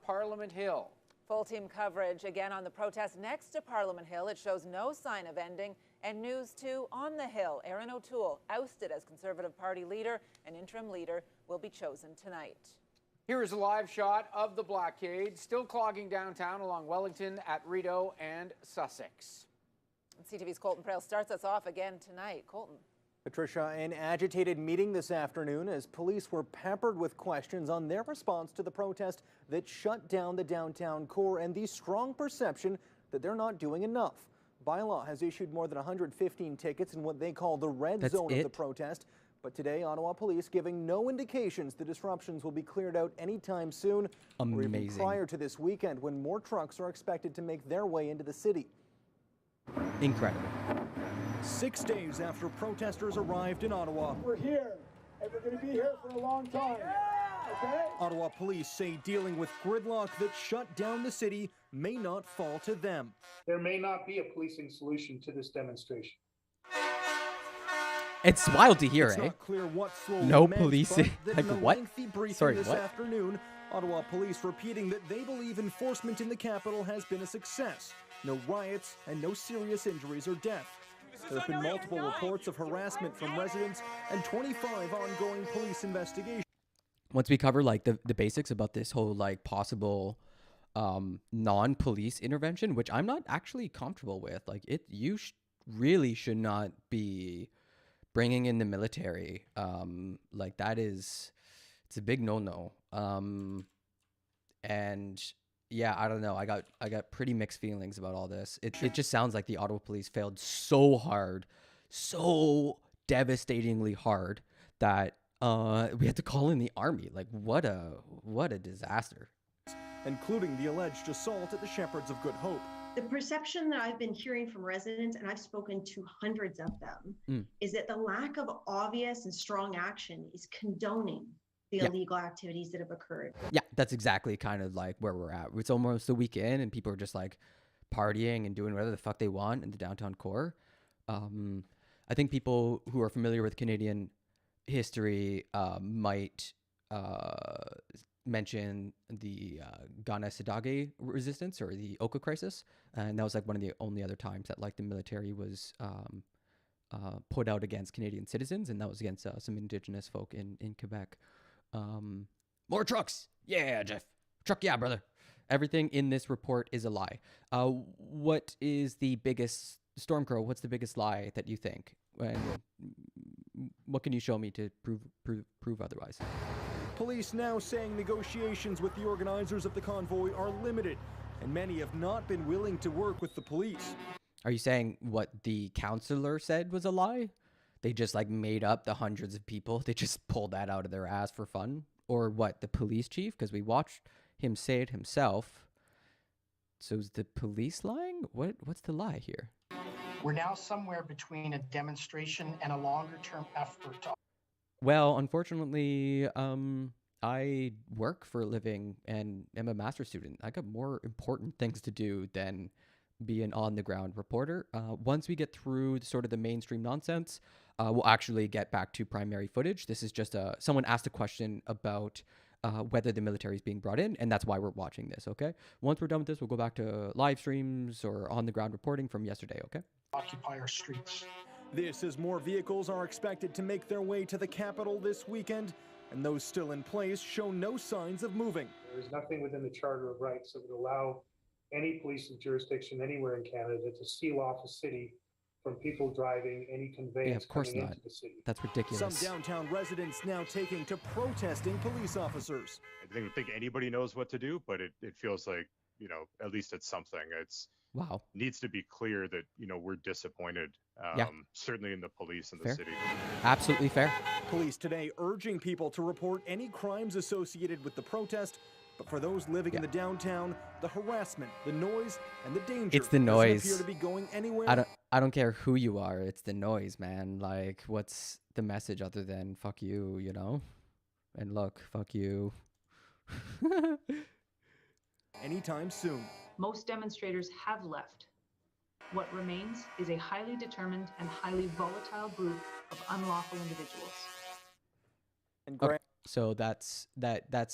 Parliament Hill. Full team coverage again on the protest next to Parliament Hill. It shows no sign of ending. And news too on the Hill. Aaron O'Toole, ousted as Conservative Party leader and interim leader, will be chosen tonight. Here is a live shot of the blockade, still clogging downtown along Wellington at Rideau and Sussex. CTV's Colton Prale starts us off again tonight. Colton. Patricia, an agitated meeting this afternoon as police were peppered with questions on their response to the protest that shut down the downtown core and the strong perception that they're not doing enough. Bylaw has issued more than 115 tickets in what they call the red zone of the protest. But today, Ottawa police giving no indications the disruptions will be cleared out anytime soon. Or even prior to this weekend when more trucks are expected to make their way into the city. Incredible. 6 days after protesters arrived in Ottawa. We're here, and we're going to be here for a long time. Okay? Ottawa police say dealing with gridlock that shut down the city may not fall to them. There may not be a policing solution to this demonstration. It's wild to hear, It's eh? not clear what slowly No meant, policing. but Like in a what? lengthy briefing Sorry, this what? afternoon, Ottawa police repeating that they believe enforcement in the capital has been a success. No riots and no serious injuries or death. There have been multiple reports of harassment from residents and 25 ongoing police investigations. Once we cover like the basics about this whole like possible non-police intervention, which I'm not actually comfortable with, like you really should not be bringing in the military. Like that is, it's a big no-no. And yeah, I don't know. I got pretty mixed feelings about all this. It just sounds like the Ottawa police failed so hard, so devastatingly hard that we had to call in the army. Like what a disaster. Including the alleged assault at the Shepherds of Good Hope. The perception that I've been hearing from residents, and I've spoken to hundreds of them, is that the lack of obvious and strong action is condoning the illegal activities that have occurred. Yeah, that's exactly kind of like where we're at. It's almost the weekend and people are just like partying and doing whatever the fuck they want in the downtown core. I think people who are familiar with Canadian history might mention the Ghana Sidage resistance or the Oka crisis. And that was like one of the only other times that like the military was put out against Canadian citizens. And that was against some Indigenous folk in Quebec. More trucks. Yeah, Jeff. Truck, yeah, brother. Everything in this report is a lie. What is the biggest, Stormcrow, what's the biggest lie that you think? And what can you show me to prove otherwise? Police now saying negotiations with the organizers of the convoy are limited, and many have not been willing to work with the police. Are you saying what the councillor said was a lie? They just like made up the hundreds of people. They just pulled that out of their ass for fun? Or what, the police chief? Because we watched him say it himself. So is the police lying? What's the lie here? We're now somewhere between a demonstration and a longer-term effort to... Well, unfortunately, I work for a living and am a master's student. I got more important things to do than be an on-the-ground reporter. Once we get through sort of the mainstream nonsense, we'll actually get back to primary footage. This is just someone asked a question about whether the military is being brought in, and that's why we're watching this, okay? Once we're done with this, we'll go back to live streams or on-the-ground reporting from yesterday, okay? Occupy our streets. This as more vehicles are expected to make their way to the capital this weekend, and those still in place show no signs of moving. There is nothing within the Charter of Rights that would allow any policing jurisdiction anywhere in Canada to seal off a city from people driving any conveyance coming into the city. That's ridiculous. Some downtown residents now taking to protesting police officers. I don't think anybody knows what to do, but it feels like, you know, at least it's something. It's wow. Needs to be clear that, you know, we're disappointed, certainly in the police in the city. Absolutely fair. Police today urging people to report any crimes associated with the protest. But for those living in the downtown, the harassment, the noise, and the danger It's the noise. doesn't appear to be going anywhere. I don't care who you are. It's the noise, man. Like, what's the message other than fuck you, you know? And look, fuck you. Anytime soon. Most demonstrators have left. What remains is a highly determined and highly volatile group of unlawful individuals. Okay. So that's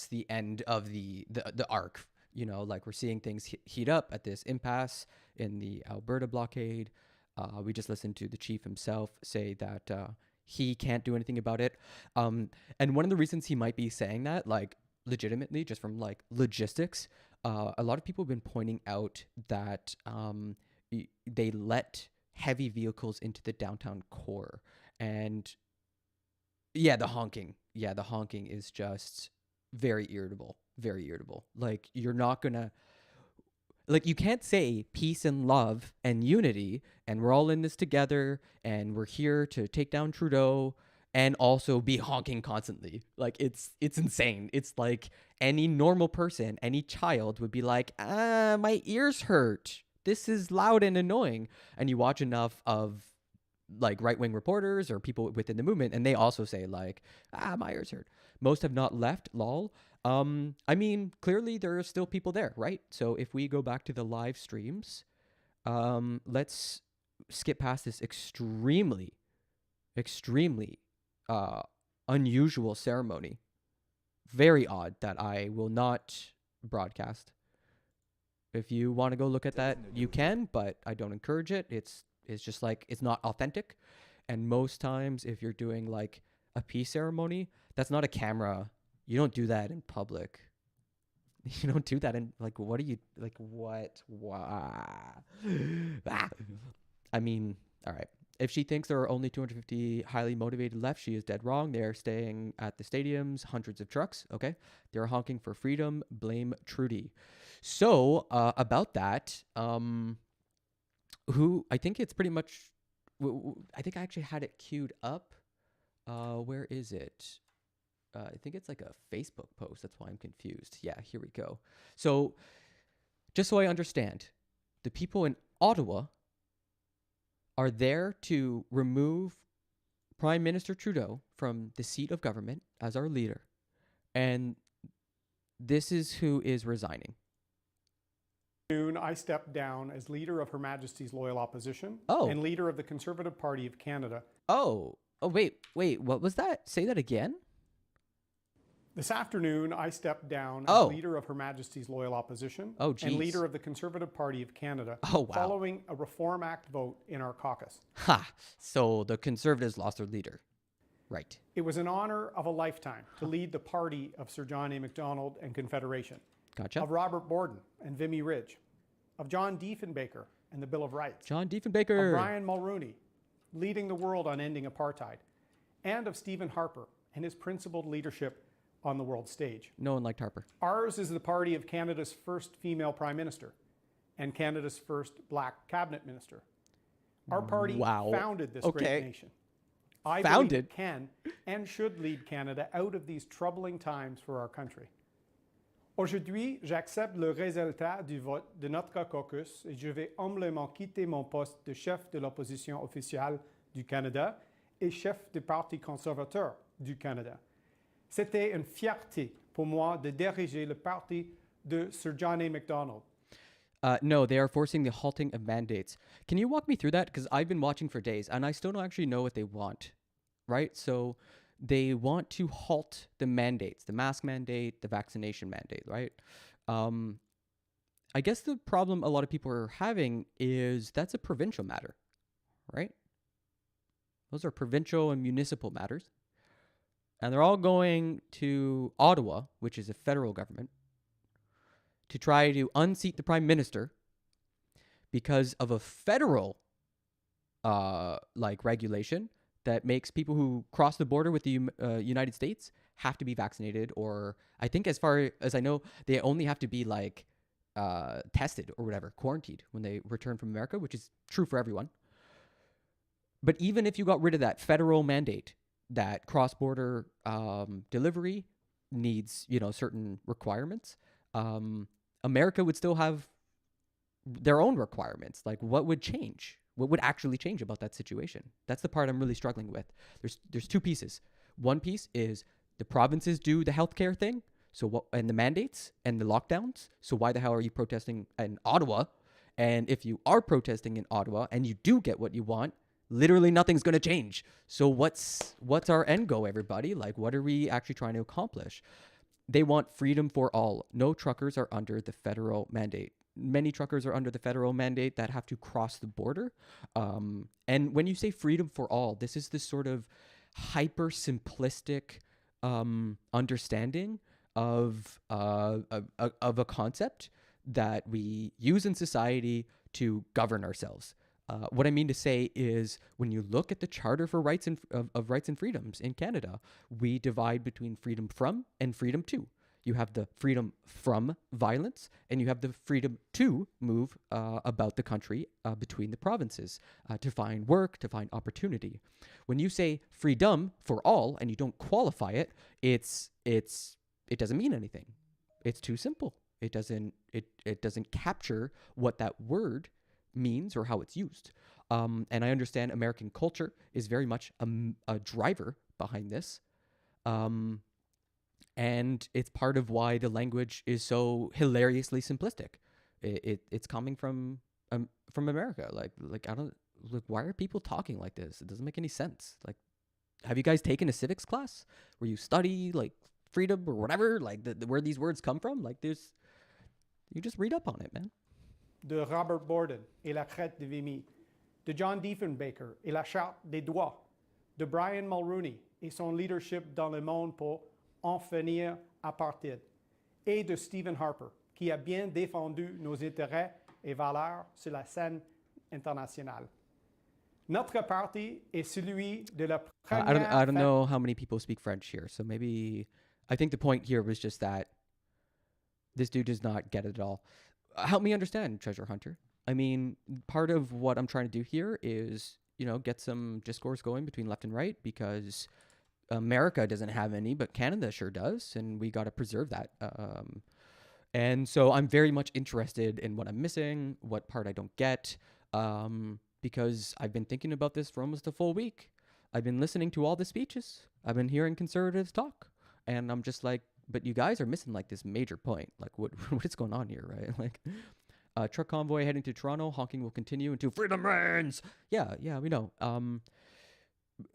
the end of the arc You know, like we're seeing things heat up at this impasse in the Alberta blockade. We just listened to the chief himself say that he can't do anything about it. And one of the reasons he might be saying that, like legitimately, just from like logistics, a lot of people have been pointing out that they let heavy vehicles into the downtown core. And yeah, the honking is just very irritable. Like, you're not gonna, like, you can't say peace and love and unity and we're all in this together and we're here to take down Trudeau and also be honking constantly. Like, it's insane. It's like any normal person, any child would be like, my ears hurt. This is loud and annoying. And you watch enough of like right-wing reporters or people within the movement, and they also say like, my ears hurt. Most have not left, lol. I mean, clearly there are still people there, right? So if we go back to the live streams, let's skip past this extremely unusual ceremony. Very odd that I will not broadcast. If you want to go look at that, you can, but I don't encourage it. It's just like, it's not authentic. And most times if you're doing like a peace ceremony, that's not a camera. You don't do that in public. You don't do that in, like, what are you, like, what? I mean, all right. If she thinks there are only 250 highly motivated left, she is dead wrong. They're staying at the stadiums, hundreds of trucks, okay? They're honking for freedom. Blame Trudy. So, about that, who, I think it's pretty much, I think I actually had it queued up. Where is it? I think it's like a Facebook post. That's why I'm confused. Yeah, here we go. So, just so I understand, the people in Ottawa are there to remove Prime Minister Trudeau from the seat of government as our leader. And this is who is resigning. I stepped down as leader of Her Majesty's Loyal Opposition and leader of the Conservative Party of Canada. Wait, what was that? Say that again? This afternoon, I stepped down as leader of Her Majesty's Loyal Opposition and leader of the Conservative Party of Canada following a Reform Act vote in our caucus. So the Conservatives lost their leader. Right. It was an honor of a lifetime to lead the party of Sir John A. Macdonald and Confederation. Gotcha. Of Robert Borden and Vimy Ridge. Of John Diefenbaker and the Bill of Rights. John Diefenbaker. Of Brian Mulroney, leading the world on ending apartheid. And of Stephen Harper and his principled leadership on the world stage. No one liked Harper. Ours is the party of Canada's first female prime minister and Canada's first black cabinet minister. Our party founded this great nation. I believe it can and should lead Canada out of these troubling times for our country. Aujourd'hui, j'accepte le résultat du vote de notre caucus et je vais humblement quitter mon poste de chef de l'opposition officielle du Canada et chef du Parti conservateur du Canada. C'était une fierté pour moi de diriger le parti de Sir John A. Macdonald. No, they are forcing the halting of mandates. Can you walk me through that? Because I've been watching for days and I still don't actually know what they want, right? So they want to halt the mandates, the mask mandate, the vaccination mandate, right? I guess the problem a lot of people are having is that's a provincial matter, right? Those are provincial and municipal matters. And they're all going to Ottawa, which is a federal government, to try to unseat the prime minister because of a federal regulation that makes people who cross the border with the United States have to be vaccinated, or I think as far as I know, they only have to be like tested or whatever, quarantined when they return from America, which is true for everyone. But even if you got rid of that federal mandate, that cross-border delivery needs, certain requirements, America would still have their own requirements. Like, what would change? What would actually change about that situation? That's the part I'm really struggling with. There's two pieces. One piece is the provinces do the healthcare thing, and the mandates and the lockdowns. So why the hell are you protesting in Ottawa? And if you are protesting in Ottawa and you do get what you want, literally nothing's going to change. So what's our end goal, everybody? Like, what are we actually trying to accomplish? They want freedom for all. No truckers are under the federal mandate. Many truckers are under the federal mandate that have to cross the border. And when you say freedom for all, this is this sort of hyper simplistic understanding of a concept that we use in society to govern ourselves. What I mean to say is, when you look at the Charter for Rights of Rights and Freedoms in Canada, we divide between freedom from and freedom to. You have the freedom from violence, and you have the freedom to move about the country between the provinces, to find work, to find opportunity. When you say freedom for all and you don't qualify it, it doesn't mean anything. It's too simple. It doesn't capture what that word means or how it's used. And I understand American culture is very much a driver behind this. And it's part of why the language is so hilariously simplistic. It's coming from America. Like I don't, like, why are people talking like this? It doesn't make any sense. Like, have you guys taken a civics class where you study like freedom or whatever, like where these words come from? Like, you just read up on it, man. De Robert Borden et la Crête de Vimy, de John Diefenbaker et la Charte des droits, de Brian Mulroney et son leadership dans le monde pour en finir apartheid, et de Stephen Harper, qui a bien défendu nos intérêts et valeurs sur la scène internationale. Notre parti est celui de la première... I don't know how many people speak French here, so maybe... I think the point here was just that this dude does not get it at all. Help me understand, Treasure Hunter. I mean, part of what I'm trying to do here is, get some discourse going between left and right, because America doesn't have any, but Canada sure does, and we got to preserve that. And so I'm very much interested in what I'm missing, what part I don't get, because I've been thinking about this for almost a full week. I've been listening to all the speeches. I've been hearing conservatives talk, and I'm just like, but you guys are missing like this major point. Like, what is going on here, right? Like, truck convoy heading to Toronto. Honking will continue until freedom reigns. Yeah, we know.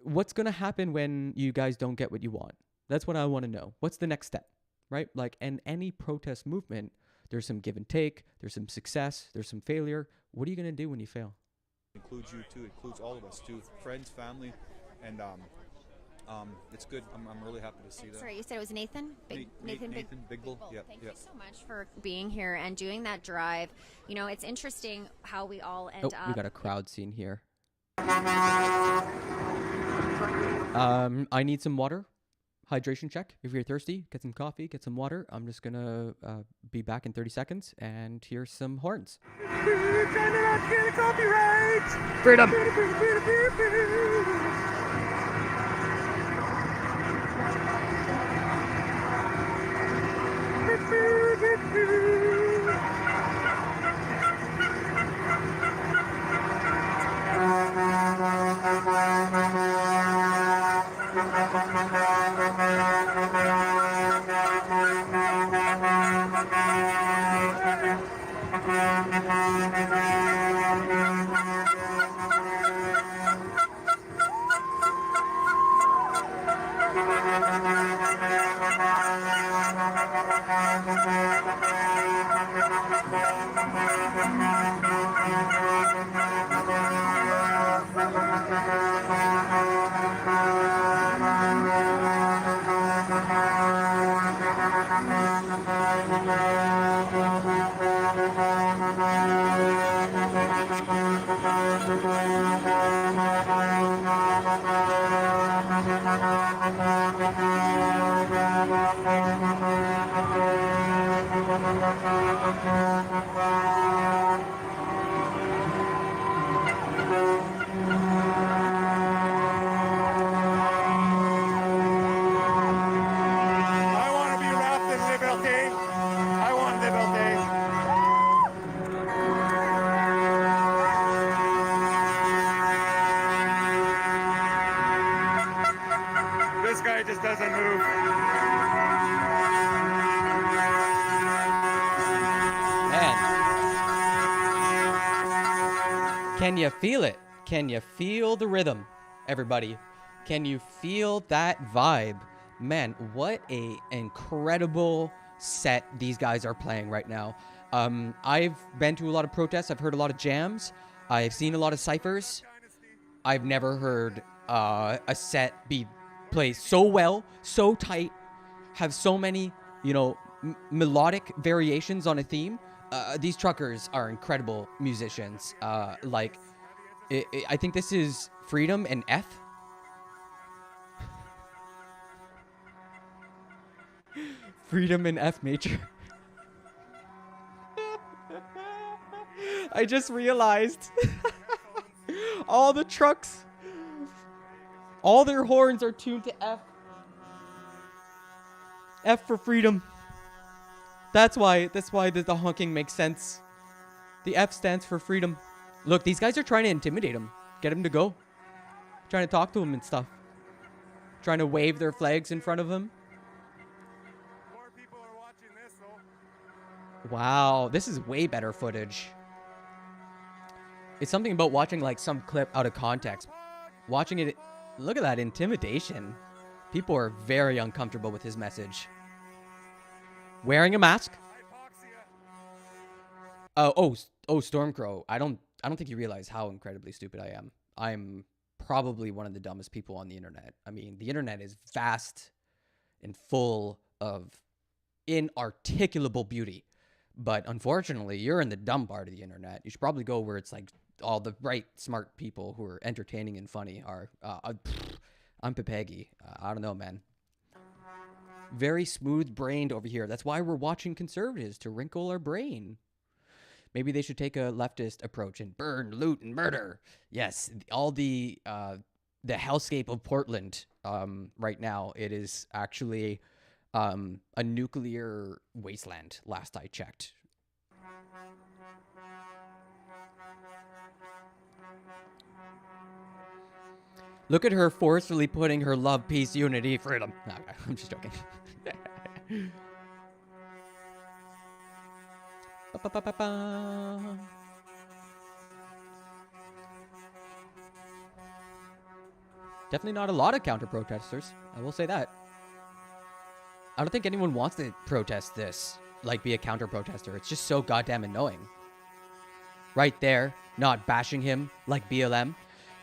What's going to happen when you guys don't get what you want? That's what I want to know. What's the next step, right? Like, and any protest movement, there's some give and take. There's some success. There's some failure. What are you going to do when you fail? Includes you too. Includes all of us too. Friends, family, and it's good. I'm really happy to see that. Sorry, you said it was Nathan? Nathan Bigbull. Yeah. Thank you so much for being here and doing that drive. It's interesting how we all end up... we got a crowd scene here. I need some water. Hydration check. If you're thirsty, get some coffee, get some water. I'm just going to be back in 30 seconds, and here's some horns. Freedom! Can you feel it? Can you feel the rhythm, everybody? Can you feel that vibe? Man, what a incredible set these guys are playing right now. I've been to a lot of protests. I've heard a lot of jams. I've seen a lot of ciphers. I've never heard a set be played so well, so tight, have so many, you know, melodic variations on a theme. These truckers are incredible musicians. I think this is Freedom and F. Freedom and F major. I just realized all the trucks, all their horns are tuned to F. F for freedom. That's why the honking makes sense. The F stands for freedom. Look, these guys are trying to intimidate him. Get him to go. Trying to talk to him and stuff. Trying to wave their flags in front of him. Wow, this is way better footage. It's something about watching like some clip out of context. Watching it, look at that intimidation. People are very uncomfortable with his message. Wearing a mask. Oh, Stormcrow. I don't think you realize how incredibly stupid I am. I'm probably one of the dumbest people on the internet. I mean, the internet is vast and full of inarticulable beauty. But unfortunately, you're in the dumb part of the internet. You should probably go where it's like all the bright, smart people who are entertaining and funny are. I'm Pepegi. I don't know, man. Very smooth-brained over here. That's why we're watching conservatives, to wrinkle our brain. Maybe they should take a leftist approach and burn, loot, and murder. Yes, all the hellscape of Portland right now, it is actually a nuclear wasteland, last I checked. Look at her forcefully putting her love, peace, unity, freedom. No, I'm just joking. Definitely not a lot of counter-protesters. I will say that. I don't think anyone wants to protest this, like be a counter-protester. It's just so goddamn annoying. Right there, not bashing him like BLM.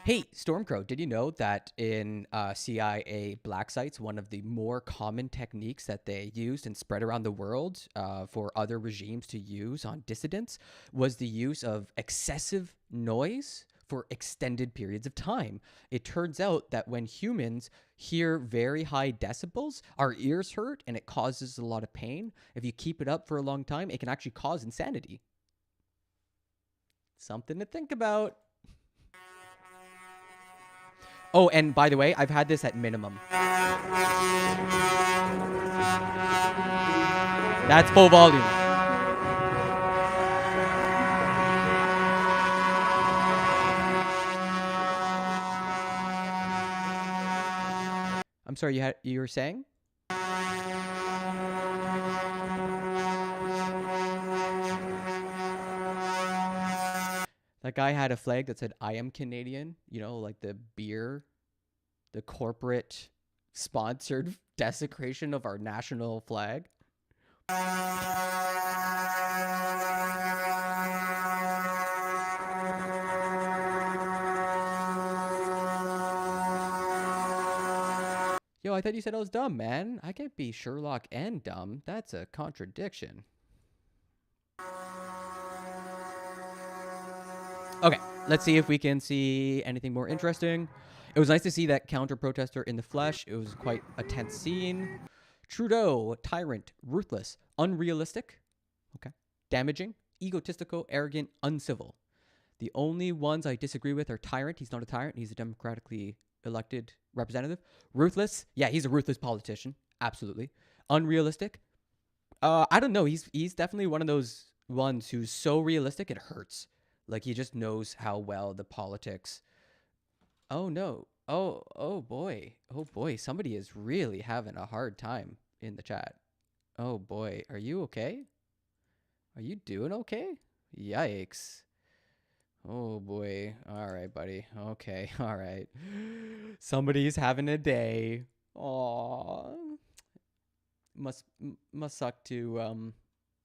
Hey, Stormcrow, did you know that in CIA black sites, one of the more common techniques that they used and spread around the world for other regimes to use on dissidents was the use of excessive noise for extended periods of time? It turns out that when humans hear very high decibels, our ears hurt and it causes a lot of pain. If you keep it up for a long time, it can actually cause insanity. Something to think about. Oh, and by the way, I've had this at minimum. That's full volume. I'm sorry, you were saying? That guy had a flag that said, "I am Canadian," you know, like the beer, the corporate sponsored desecration of our national flag. Yo, I thought you said I was dumb, man. I can't be Sherlock and dumb. That's a contradiction. Okay, let's see if we can see anything more interesting. It was nice to see that counter-protester in the flesh. It was quite a tense scene. Trudeau, tyrant, ruthless, unrealistic, okay, damaging, egotistical, arrogant, uncivil. The only ones I disagree with are tyrant. He's not a tyrant. He's a democratically elected representative. Ruthless. Yeah, he's a ruthless politician. Absolutely. Unrealistic. I don't know. He's definitely one of those ones who's so realistic it hurts. Like, he just knows how well the politics. Oh, no. Oh, boy. Oh, boy. Somebody is really having a hard time in the chat. Oh, boy. Are you okay? Are you doing okay? Yikes. Oh, boy. All right, buddy. Okay. All right. Somebody's having a day. Aww. must suck to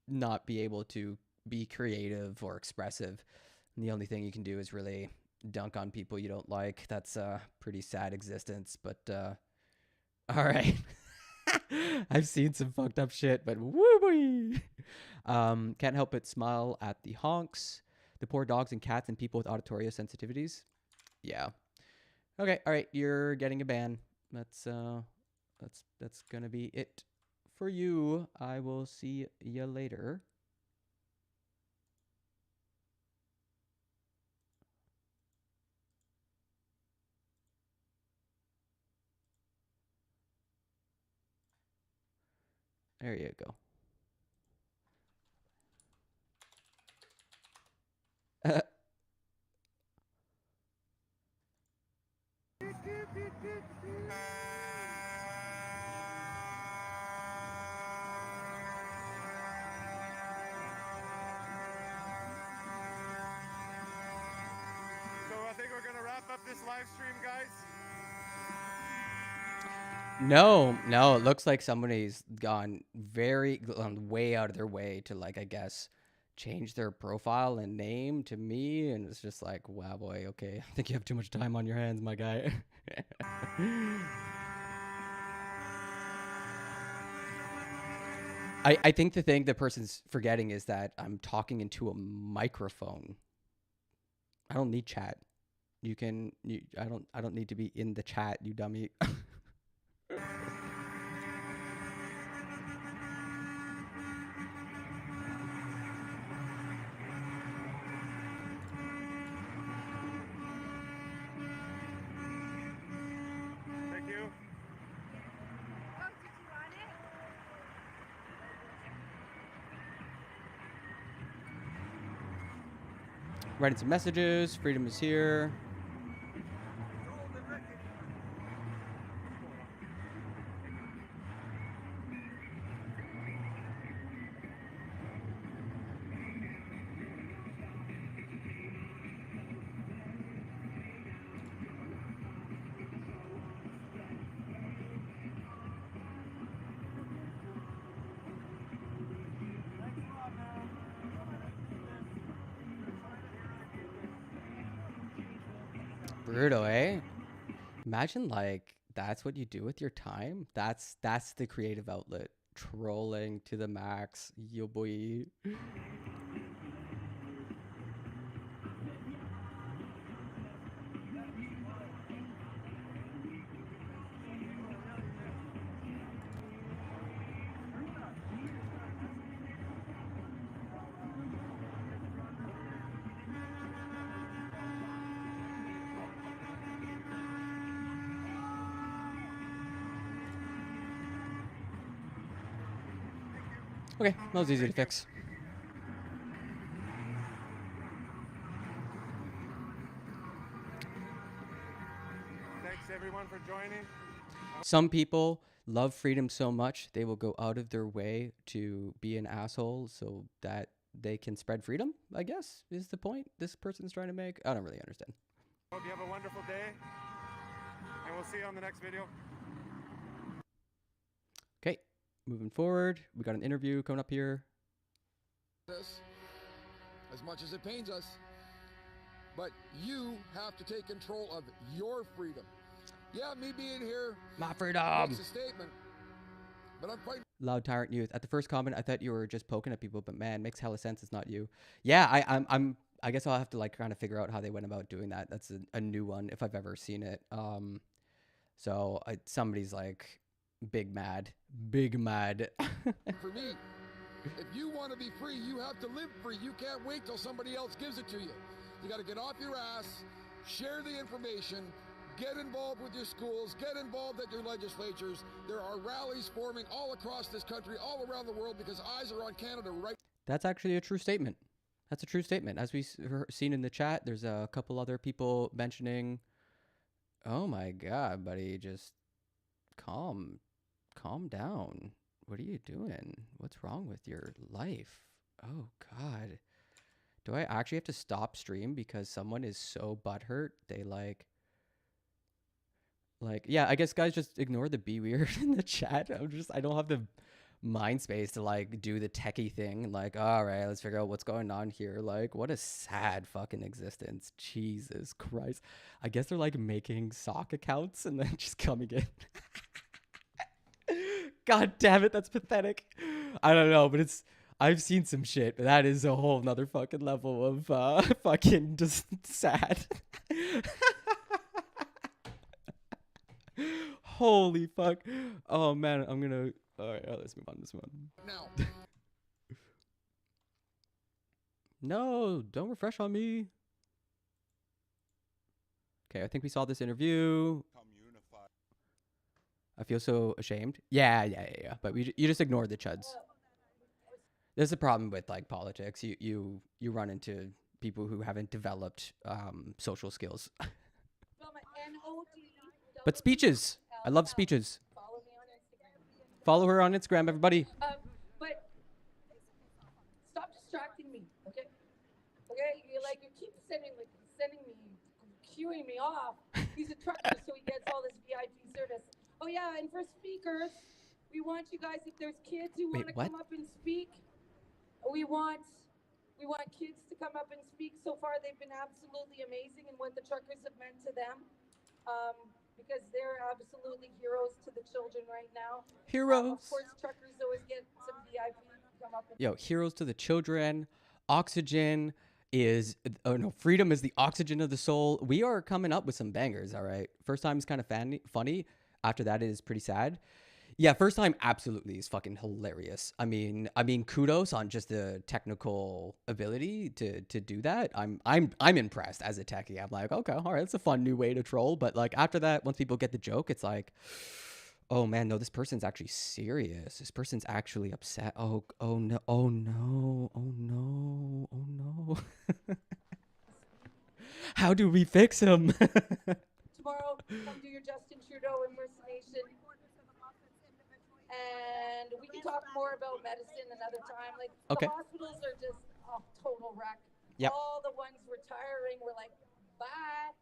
not be able to be creative or expressive. And the only thing you can do is really dunk on people you don't like. That's a pretty sad existence, but all right. I've seen some fucked up shit, but woo-wee. Can't help but smile at the honks, the poor dogs and cats and people with auditory sensitivities. Yeah. Okay, all right, you're getting a ban. That's gonna be it for you. I will see you later. There you go. I think we're gonna wrap up this live stream, guys. No, it looks like somebody's gone way out of their way to, like, I guess, change their profile and name to me, and it's just like, wow, boy, okay, I think you have too much time on your hands, my guy. I think the thing the person's forgetting is that I'm talking into a microphone. I don't need chat. I don't need to be in the chat, you dummy. Thank you. Writing some messages. Freedom is here. Brutal, eh? Imagine, like, that's what you do with your time. That's the creative outlet. Trolling to the max. Yo boy. Okay, that was easy to fix. Thanks everyone for joining. Some people love freedom so much they will go out of their way to be an asshole so that they can spread freedom, I guess, is the point this person's trying to make. I don't really understand. Hope you have a wonderful day, and we'll see you on the next video. Okay, moving forward, we got an interview coming up here. As much as it pains us, but you have to take control of your freedom. Yeah, me being here, my freedom, makes a statement, but I'm quite Loud Tyrant Youth. At the first comment, I thought you were just poking at people, but man, makes hella sense. It's not you. Yeah, I guess I'll have to, like, kind of figure out how they went about doing that. That's a new one if I've ever seen it. So somebody's like big mad. For me, if you want to be free, you have to live free. You can't wait till somebody else gives it to you. You got to get off your ass, share the information, get involved with your schools, get involved at your legislatures. There are rallies forming all across this country, all around the world, because eyes are on Canada right. That's actually a true statement. That's a true statement. As we've seen in the chat, there's a couple other people mentioning, oh my God, buddy, just calm down. What are you doing? What's wrong with your life? Oh God. Do I actually have to stop stream because someone is so butthurt? They like, yeah, I guess guys just ignore the be weird in the chat. I don't have mind space to like do the techie thing. Like, all right, let's figure out what's going on here. Like, what a sad fucking existence. Jesus Christ. I guess they're like making sock accounts and then just coming in. God damn it, that's pathetic. I don't know, but I've seen some shit, but that is a whole nother fucking level of fucking just sad. Holy fuck. Oh man, I'm gonna. All right, let's move on. Now. No, don't refresh on me. Okay, I think we saw this interview. I feel so ashamed. Yeah. But you just ignore the chuds. There's a problem with like politics. You run into people who haven't developed social skills. But speeches. I love speeches. Follow her on Instagram, everybody. But stop distracting me, okay? Okay, you keep sending me, queuing me off. He's a trucker, so he gets all this VIP service. Oh yeah, and for speakers, we want you guys, if there's kids who want to come up and speak, we want kids to come up and speak. So far, they've been absolutely amazing in what the truckers have meant to them. Because they're absolutely heroes to the children right now. Heroes. Of course, truckers always get some VIP to come up and Heroes to the children. Oxygen is, freedom is the oxygen of the soul. We are coming up with some bangers, all right? First time is kind of funny. After that, it is pretty sad. Yeah, first time absolutely is fucking hilarious. I mean, kudos on just the technical ability to do that. I'm impressed as a techie. I'm like, okay, all right, it's a fun new way to troll. But like after that, once people get the joke, it's like, oh man, no, this person's actually serious. This person's actually upset. Oh no. How do we fix him? tomorrow, come do your Justin Trudeau impersonation. And we can talk more about medicine another time. Like, the hospitals are just a total wreck. Yep. All the ones retiring were like, bye.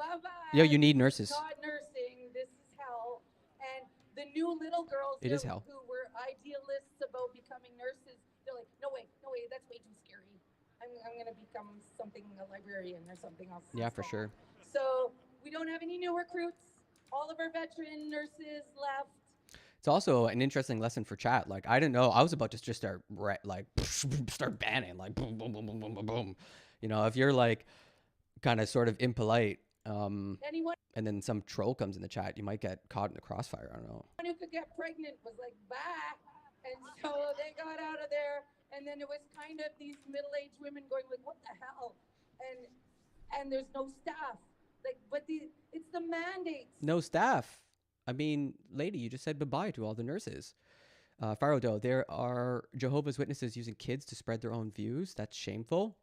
Bye-bye. Yo, you need nurses. Not nursing. This is hell. And the new little girls it is hell. Who were idealists about becoming nurses, they're like, no way, that's way too scary. I'm going to become something, a librarian or something else. Yeah, for sure. So we don't have any new recruits. All of our veteran nurses left. It's also an interesting lesson for chat. Like, I didn't know. I was about to just start banning, like, boom, boom, boom, boom, boom, boom, boom. You know, if you're, like, kind of sort of impolite, and then some troll comes in the chat, you might get caught in the crossfire. I don't know. Anyone who could get pregnant was like, bye. And so they got out of there. And then it was kind of these middle-aged women going like, what the hell? And there's no staff. Like, but it's the mandates. No staff. I mean, lady, you just said bye-bye to all the nurses. Farodo, there are Jehovah's Witnesses using kids to spread their own views. That's shameful.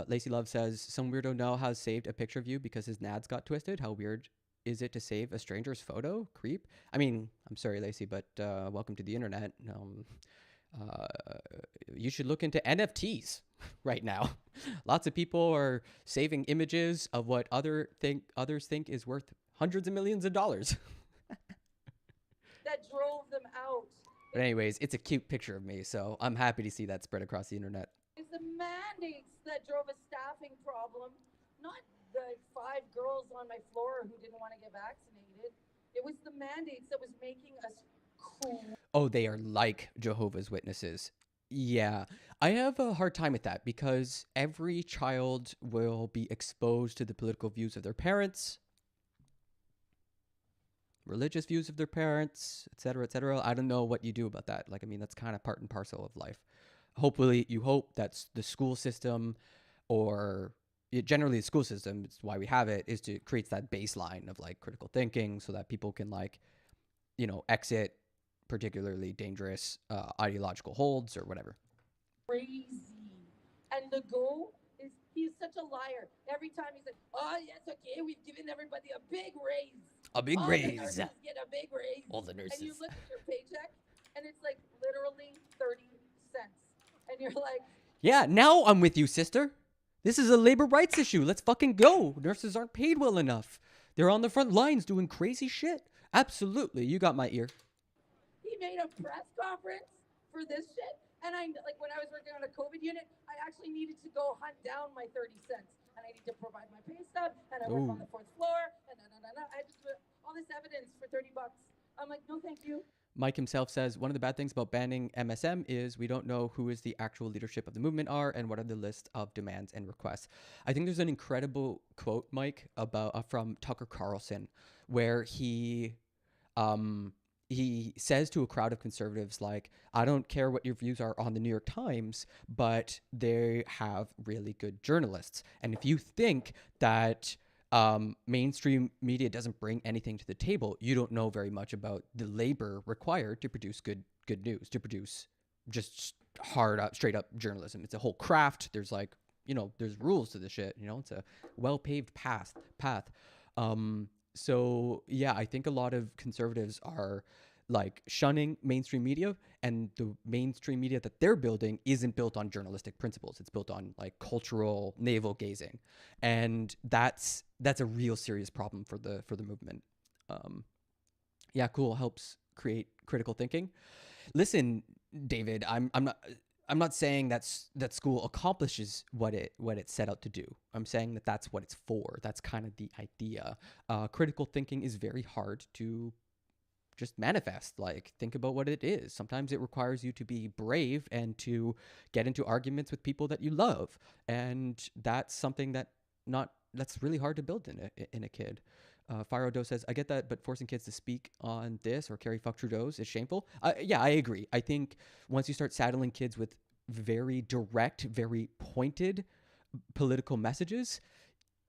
Lacey Love says, some weirdo now has saved a picture of you because his nads got twisted. How weird is it to save a stranger's photo? Creep. I mean, I'm sorry, Lacey, but welcome to the internet. You should look into NFTs right now. Lots of people are saving images of what others think is worth hundreds of millions of dollars. That drove them out. But anyways, it's a cute picture of me, so I'm happy to see that spread across the internet. It's the mandates that drove a staffing problem, not the 5 girls on my floor who didn't want to get vaccinated. It was the mandates that was making us cool. Oh, they are like Jehovah's Witnesses. Yeah, I have a hard time with that because every child will be exposed to the political views of their parents, religious views of their parents, etc., etc. I don't know what you do about that. Like, I mean, that's kind of part and parcel of life. Hopefully, you hope that the school system, or generally the school system, it's why we have it, is to create that baseline of like critical thinking so that people can like, exit particularly dangerous ideological holds or whatever. Crazy. And the goal is he's such a liar. Every time he's like, oh, yes, okay, we've given everybody a big raise. A big raise. The nurses get a big raise. All the nurses. And you look at your paycheck, and it's like literally 30 cents. And you're like... Yeah, now I'm with you, sister. This is a labor rights issue. Let's fucking go. Nurses aren't paid well enough. They're on the front lines doing crazy shit. Absolutely. You got my ear. He actually made a press conference for this shit. And I, like, when I was working on a COVID unit, I actually needed to go hunt down my 30 cents. And I need to provide my pay stub, and I work on the 4th floor, and I just put all this evidence for $30. I'm like, no, thank you. Mike himself says, one of the bad things about banning MSM is we don't know who is the actual leadership of the movement are and what are the list of demands and requests. I think there's an incredible quote, Mike, about from Tucker Carlson, where he says to a crowd of conservatives, like, I don't care what your views are on the New York Times, but they have really good journalists. And if you think that mainstream media doesn't bring anything to the table, you don't know very much about the labor required to produce good news, to produce just hard up, straight up journalism. It's a whole craft. There's like, there's rules to the shit, it's a well-paved path. So yeah, I think a lot of conservatives are like shunning mainstream media, and the mainstream media that they're building isn't built on journalistic principles. It's built on like cultural navel gazing, and that's a real serious problem for the movement. Yeah, cool. Helps create critical thinking. Listen, David, I'm not saying that school accomplishes what it set out to do. I'm saying that that's what it's for. That's kind of the idea. Critical thinking is very hard to just manifest. Like, think about what it is. Sometimes it requires you to be brave and to get into arguments with people that you love, and that's something that's really hard to build in a kid. Fire says, I get that, but forcing kids to speak on this or carry fuck Trudeau's is shameful. Yeah, I agree. I think once you start saddling kids with very direct, very pointed political messages,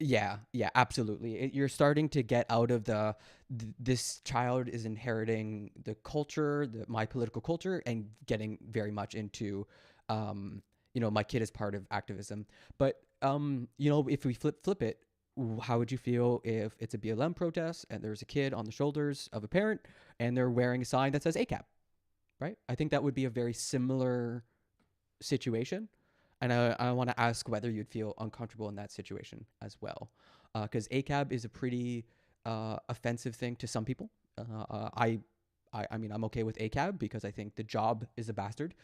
yeah, absolutely. You're starting to get out of this child is inheriting the culture, my political culture, and getting very much into, my kid is part of activism. But, if we flip it, how would you feel if it's a BLM protest and there's a kid on the shoulders of a parent and they're wearing a sign that says ACAB, right? I think that would be a very similar situation. And I want to ask whether you'd feel uncomfortable in that situation as well. Because ACAB is a pretty offensive thing to some people. I mean, I'm okay with ACAB because I think the job is a bastard.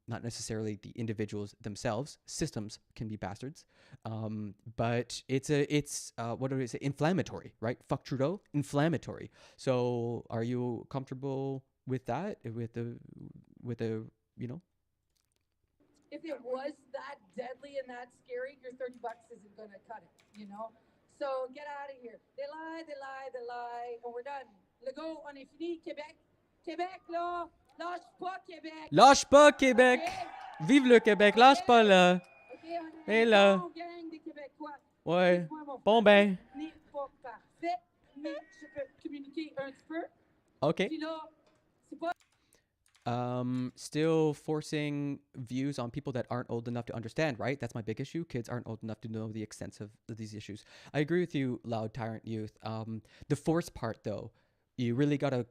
Not necessarily the individuals themselves. Systems can be bastards. But it's what do we say? Inflammatory, right? Fuck Trudeau, inflammatory. So are you comfortable with that? With the If it was that deadly and that scary, your $30 isn't going to cut it, So get out of here. They lie, and we're done. Legault, on est fini. Québec. Québec, là. Lâche pas, Québec. Lâche pas, Québec. Okay. Vive le Québec. Lâche pas, là. Okay, on est là. Gang des Québécois. Ouais. Bon, ben. N'est pas parfait, mais je peux communiquer un petit peu. Okay. Puis là, c'est pas... Still forcing views on people that aren't old enough to understand, right? That's my big issue. Kids aren't old enough to know the extent of these issues. I agree with you, Loud Tyrant Youth. The force part, though, you really got to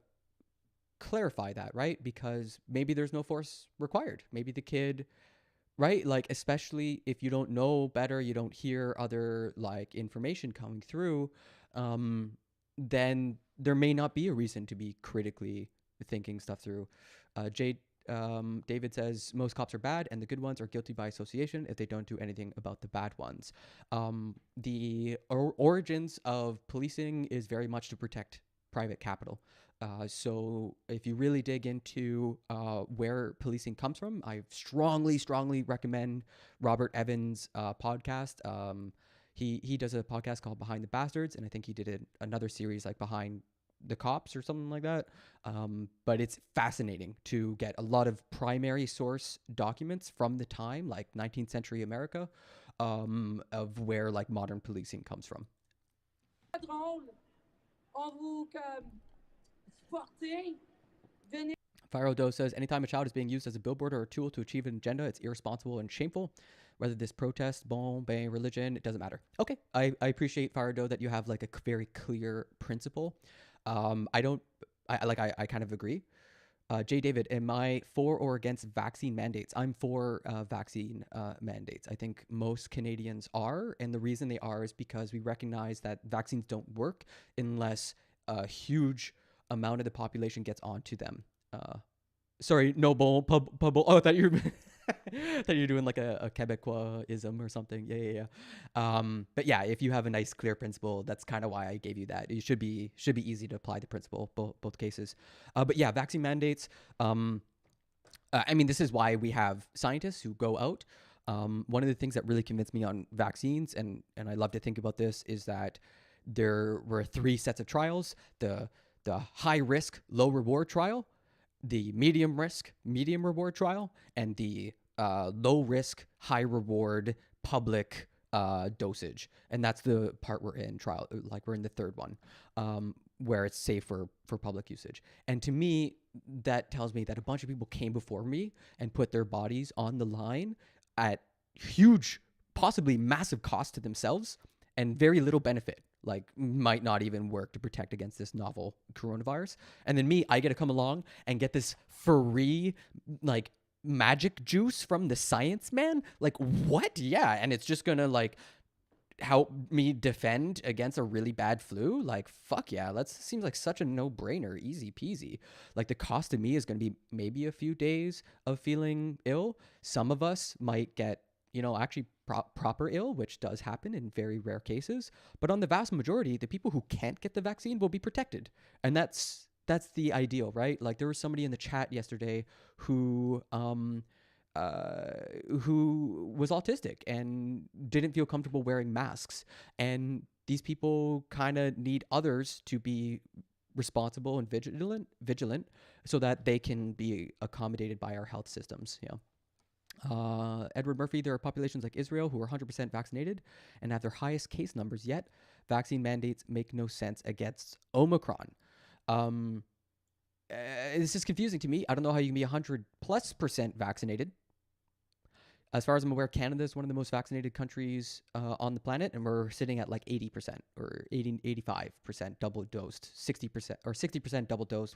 clarify that, right? Because maybe there's no force required. Maybe the kid, right? Like, especially if you don't know better, you don't hear other, like, information coming through, then there may not be a reason to be critically thinking stuff through. David says most cops are bad and the good ones are guilty by association if they don't do anything about the bad ones. The origins of policing is very much to protect private capital. So if you really dig into where policing comes from, I strongly recommend Robert Evans' podcast. He does a podcast called Behind the Bastards, and I think he did another series like Behind the Cops or something like that. But it's fascinating to get a lot of primary source documents from the time, like 19th century America, of where like modern policing comes from. Fire says, anytime a child is being used as a billboard or a tool to achieve an agenda, it's irresponsible and shameful. Whether this protest, religion, it doesn't matter. Okay, I appreciate Fire that you have like a very clear principle. I kind of agree. J. David, am I for or against vaccine mandates? I'm for vaccine mandates. I think most Canadians are, and the reason they are is because we recognize that vaccines don't work unless a huge amount of the population gets onto them. Sorry, noble pub. Oh, I thought you were. I thought you were doing like a Quebecois-ism or something. Yeah. But yeah, if you have a nice, clear principle, that's kind of why I gave you that. It should be easy to apply the principle, both cases. But yeah, vaccine mandates. I mean, this is why we have scientists who go out. One of the things that really convinced me on vaccines, and I love to think about this, is that there were 3 sets of trials: the high risk, low reward trial, the medium risk, medium reward trial, and the low risk, high reward public dosage. And that's the part we're in trial. Like, we're in the 3rd one, where it's safe for public usage. And to me, that tells me that a bunch of people came before me and put their bodies on the line at huge, possibly massive cost to themselves and very little benefit. Like, might not even work to protect against this novel coronavirus. And then me, I get to come along and get this free, like, magic juice from the science man. Like, what? Yeah. And it's just gonna, like, help me defend against a really bad flu. Like, fuck yeah. Seems like such a no-brainer. Easy peasy. Like, the cost to me is gonna be maybe a few days of feeling ill. Some of us might get, actually proper ill, which does happen in very rare cases. But on the vast majority, the people who can't get the vaccine will be protected. And that's the ideal, right? Like, there was somebody in the chat yesterday who was autistic and didn't feel comfortable wearing masks. And these people kind of need others to be responsible and vigilant so that they can be accommodated by our health systems. Edward Murphy, there are populations like Israel who are 100% vaccinated and have their highest case numbers yet. Vaccine mandates make no sense against Omicron. This is confusing to me. I don't know how you can be 100+% vaccinated. As far as I'm aware, Canada is one of the most vaccinated countries on the planet, and we're sitting at like 80% or 85% double dosed, 60% or 60% double dose,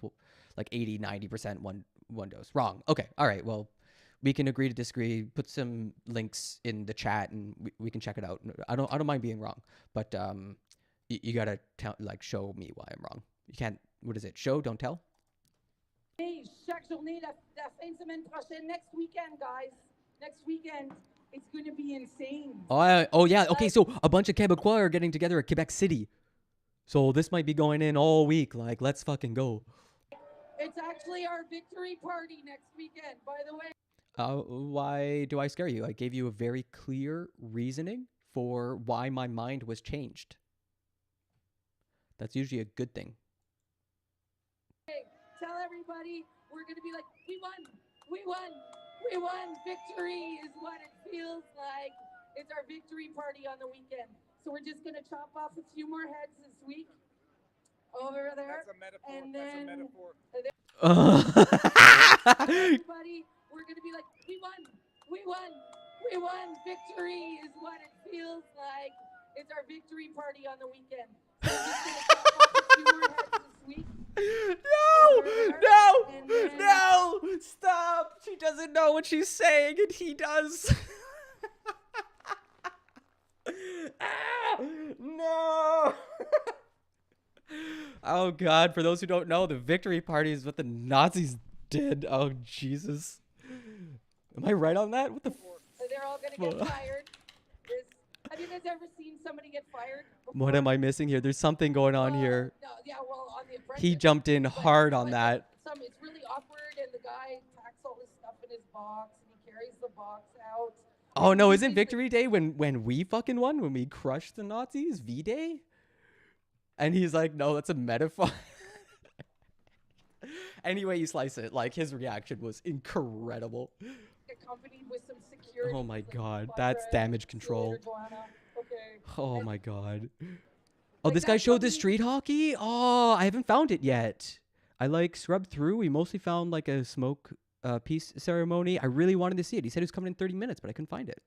like 90% one dose. Wrong. Okay. All right. Well, we can agree to disagree. Put some links in the chat, and we can check it out. I don't mind being wrong, but you gotta show me why I'm wrong. You can't. What is it? Show, don't tell. Hey, chaque journée la fin de semaine prochaine, next weekend, guys. Next weekend, it's going to be insane. Oh yeah. Okay, so a bunch of Quebecois are getting together at Quebec City. So this might be going in all week. Like, let's fucking go. It's actually our victory party next weekend, by the way. Why do I scare you? I gave you a very clear reasoning for why my mind was changed. That's usually a good thing. Hey, tell everybody we're going to be like, we won. We won. We won. Victory is what it feels like. It's our victory party on the weekend. So we're just going to chop off a few more heads this week. Over there. That's a metaphor. And That's then, a metaphor. Everybody, we're going to be like, we won. We won. We won. Victory is what it feels like. It's our victory party on the weekend. So we're just going to chop off a few more heads this week. No! Stop! She doesn't know what she's saying, and he does. No! Oh God! For those who don't know, the victory party is what the Nazis did. Oh Jesus! Am I right on that? What the? They're all going to get fired. Have you guys ever seen somebody get fired before? What am I missing here? There's something going on here. No, yeah, well, on The Apprentice. He jumped in hard on that. It's really awkward, and the guy packs all his stuff in his box, and he carries the box out. Oh no, isn't Victory Day when we fucking won? When we crushed the Nazis? V-Day? And he's like, no, that's a metaphor. Anyway, you slice it. Like, his reaction was incredible. Accompanied with some security. Oh my God, that's damage control. Oh my God. Oh, this guy showed the street hockey? Oh, I haven't found it yet. I scrubbed through. We mostly found like a smoke peace ceremony. I really wanted to see it. He said he was coming in 30 minutes, but I couldn't find it.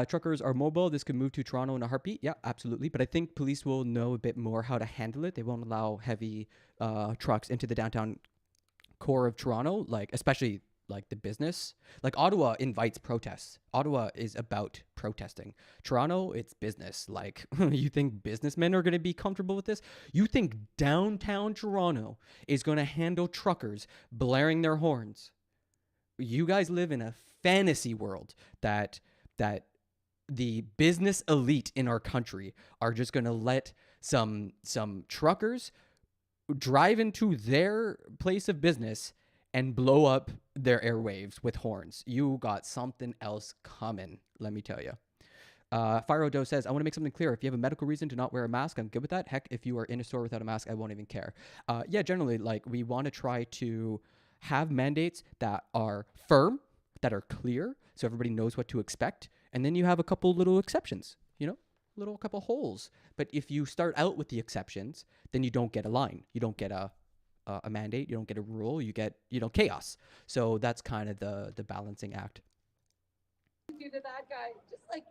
Truckers are mobile. This could move to Toronto in a heartbeat. Yeah, absolutely. But I think police will know a bit more how to handle it. They won't allow heavy trucks into the downtown core of Toronto, like especially like the business. Like Ottawa invites protests. Ottawa is about protesting. Toronto, it's business. Like you think businessmen are going to be comfortable with this? You think downtown Toronto is going to handle truckers blaring their horns? You guys live in a fantasy world that the business elite in our country are just going to let some truckers drive into their place of business and blow up their airwaves with horns. You got something else coming, let me tell you. Firodo says, I want to make something clear. If you have a medical reason to not wear a mask, I'm good with that. Heck, if you are in a store without a mask, I won't even care. Yeah, generally, like, we want to try to have mandates that are firm, that are clear, so everybody knows what to expect. And then you have a couple little exceptions, you know, little couple holes. But if you start out with the exceptions, then you don't get a line. You don't get a mandate. You don't get a rule. You get, chaos. So that's kind of the balancing act. Do to that guy, just like,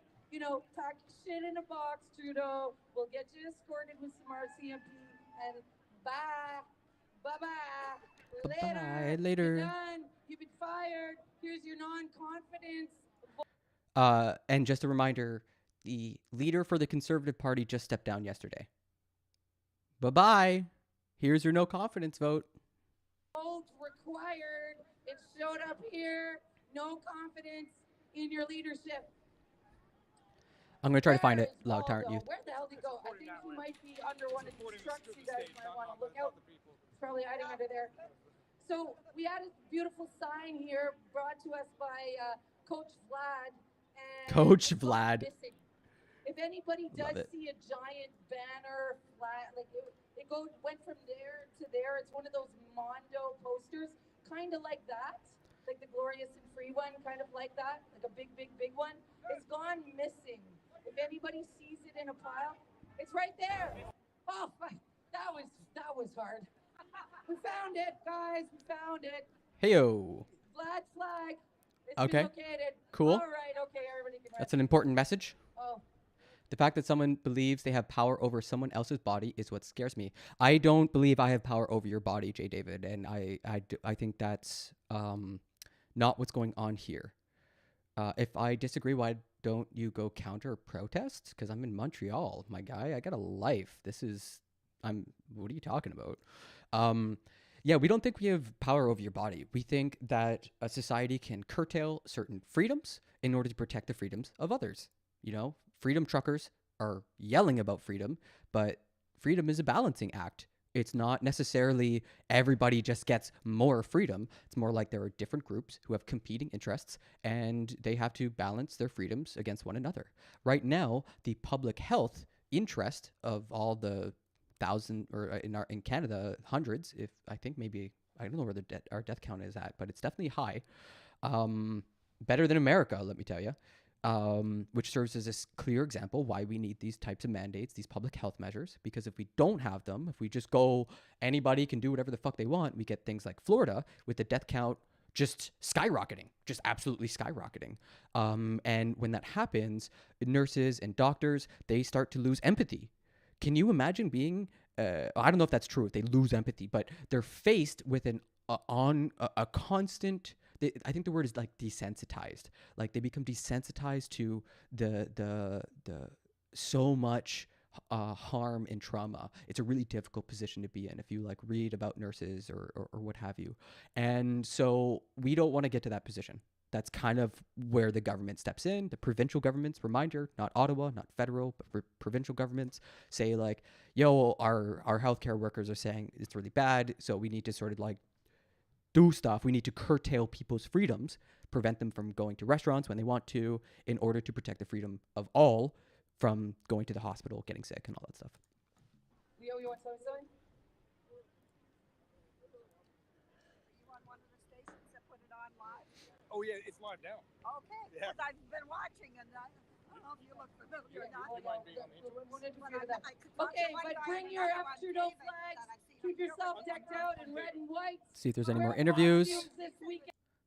pack shit in a box, Trudeau. We'll get you escorted with some RCMP and bye. Bye-bye. Later. You're done. You've been fired. Here's your non-confidence. And just a reminder, the leader for the Conservative Party just stepped down yesterday. Bye-bye. Here's your no confidence vote. Vote required. It showed up here. No confidence in your leadership. I'm going to try to find it, Loud Tyrant Youth. Where the hell did he go? I think he might be under one of these trucks. You guys might want to look out. He's probably hiding under there. So we had a beautiful sign here brought to us by Coach Vlad. And Coach Vlad. If anybody does see a giant banner flag, like it went from there to there. It's one of those Mondo posters, kind of like that, like the Glorious and Free one, kind of like that, like a big one. It's gone missing. If anybody sees it in a pile, it's right there. Oh, that was hard. We found it, guys. We found it. Heyo. Vlad's flag. It's okay. located. Cool. All right. Okay. Everybody can. That's an important message. Oh. The fact that someone believes they have power over someone else's body is what scares me. I don't believe I have power over your body, J. David, and I think that's not what's going on here. If I disagree, why don't you go counter protest? Because I'm in Montreal, my guy. I got a life. What are you talking about? Yeah, we don't think we have power over your body. We think that a society can curtail certain freedoms in order to protect the freedoms of others. Freedom truckers are yelling about freedom, but freedom is a balancing act. It's not necessarily everybody just gets more freedom. It's more like there are different groups who have competing interests and they have to balance their freedoms against one another. Right now, the public health interest of all the thousand, or in Canada, hundreds, if I think maybe, I don't know where our death count is at, but it's definitely high. Better than America, let me tell you. Which serves as a clear example why we need these types of mandates, these public health measures, because if we don't have them, if we just go, anybody can do whatever the fuck they want, we get things like Florida with the death count just skyrocketing, just absolutely skyrocketing. And when that happens, nurses and doctors, they start to lose empathy. Can you imagine being, I don't know if that's true, if they lose empathy, but they're faced with a constant, I think the word is like desensitized. Like they become desensitized to the so much harm and trauma. It's a really difficult position to be in if you like read about nurses or what have you. And so we don't want to get to that position. That's kind of where the government steps in. The provincial governments, reminder, not Ottawa, not federal, but provincial governments say like, yo, our healthcare workers are saying it's really bad. So we need to sort of like do stuff. We need to curtail people's freedoms, prevent them from going to restaurants when they want to, in order to protect the freedom of all from going to the hospital, getting sick, and all that stuff. Leo, you want something? You on one of the stations that put it on live? Oh yeah, it's live now. Okay, because I've been watching and I don't know if you look familiar or not. Okay, but bring your Trudeau flags. Keep yourself decked out in red and white. See if there's any more interviews.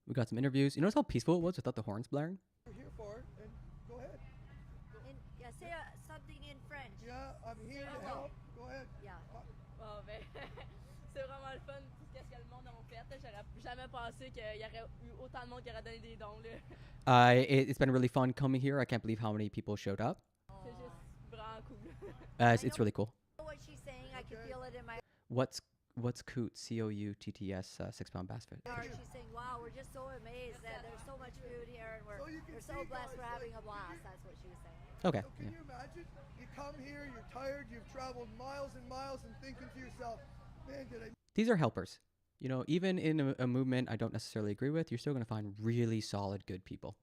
We got some interviews. You notice how peaceful it was without the horns blaring? We're here for it, and go ahead. Yeah, say something in French. Yeah, I'm here to help. Go ahead. Yeah. Bon, ben, c'est vraiment le fun, tout ce qu'il y a le monde dans mon It's been really fun coming here. I can't believe how many people showed up. It's really cool. What she's saying, I can feel it in my. What's Coutts? COUTTS 6-pound bass fish. She's saying, "Wow, we're just so amazed that there's so much food here, and we're so blessed. We're having a blast." That's what she was saying. Okay. So can you imagine? You come here, you're tired, you've traveled miles and miles, and thinking to yourself, "Man, did I?" These are helpers. You know, even in a movement I don't necessarily agree with, you're still going to find really solid, good people.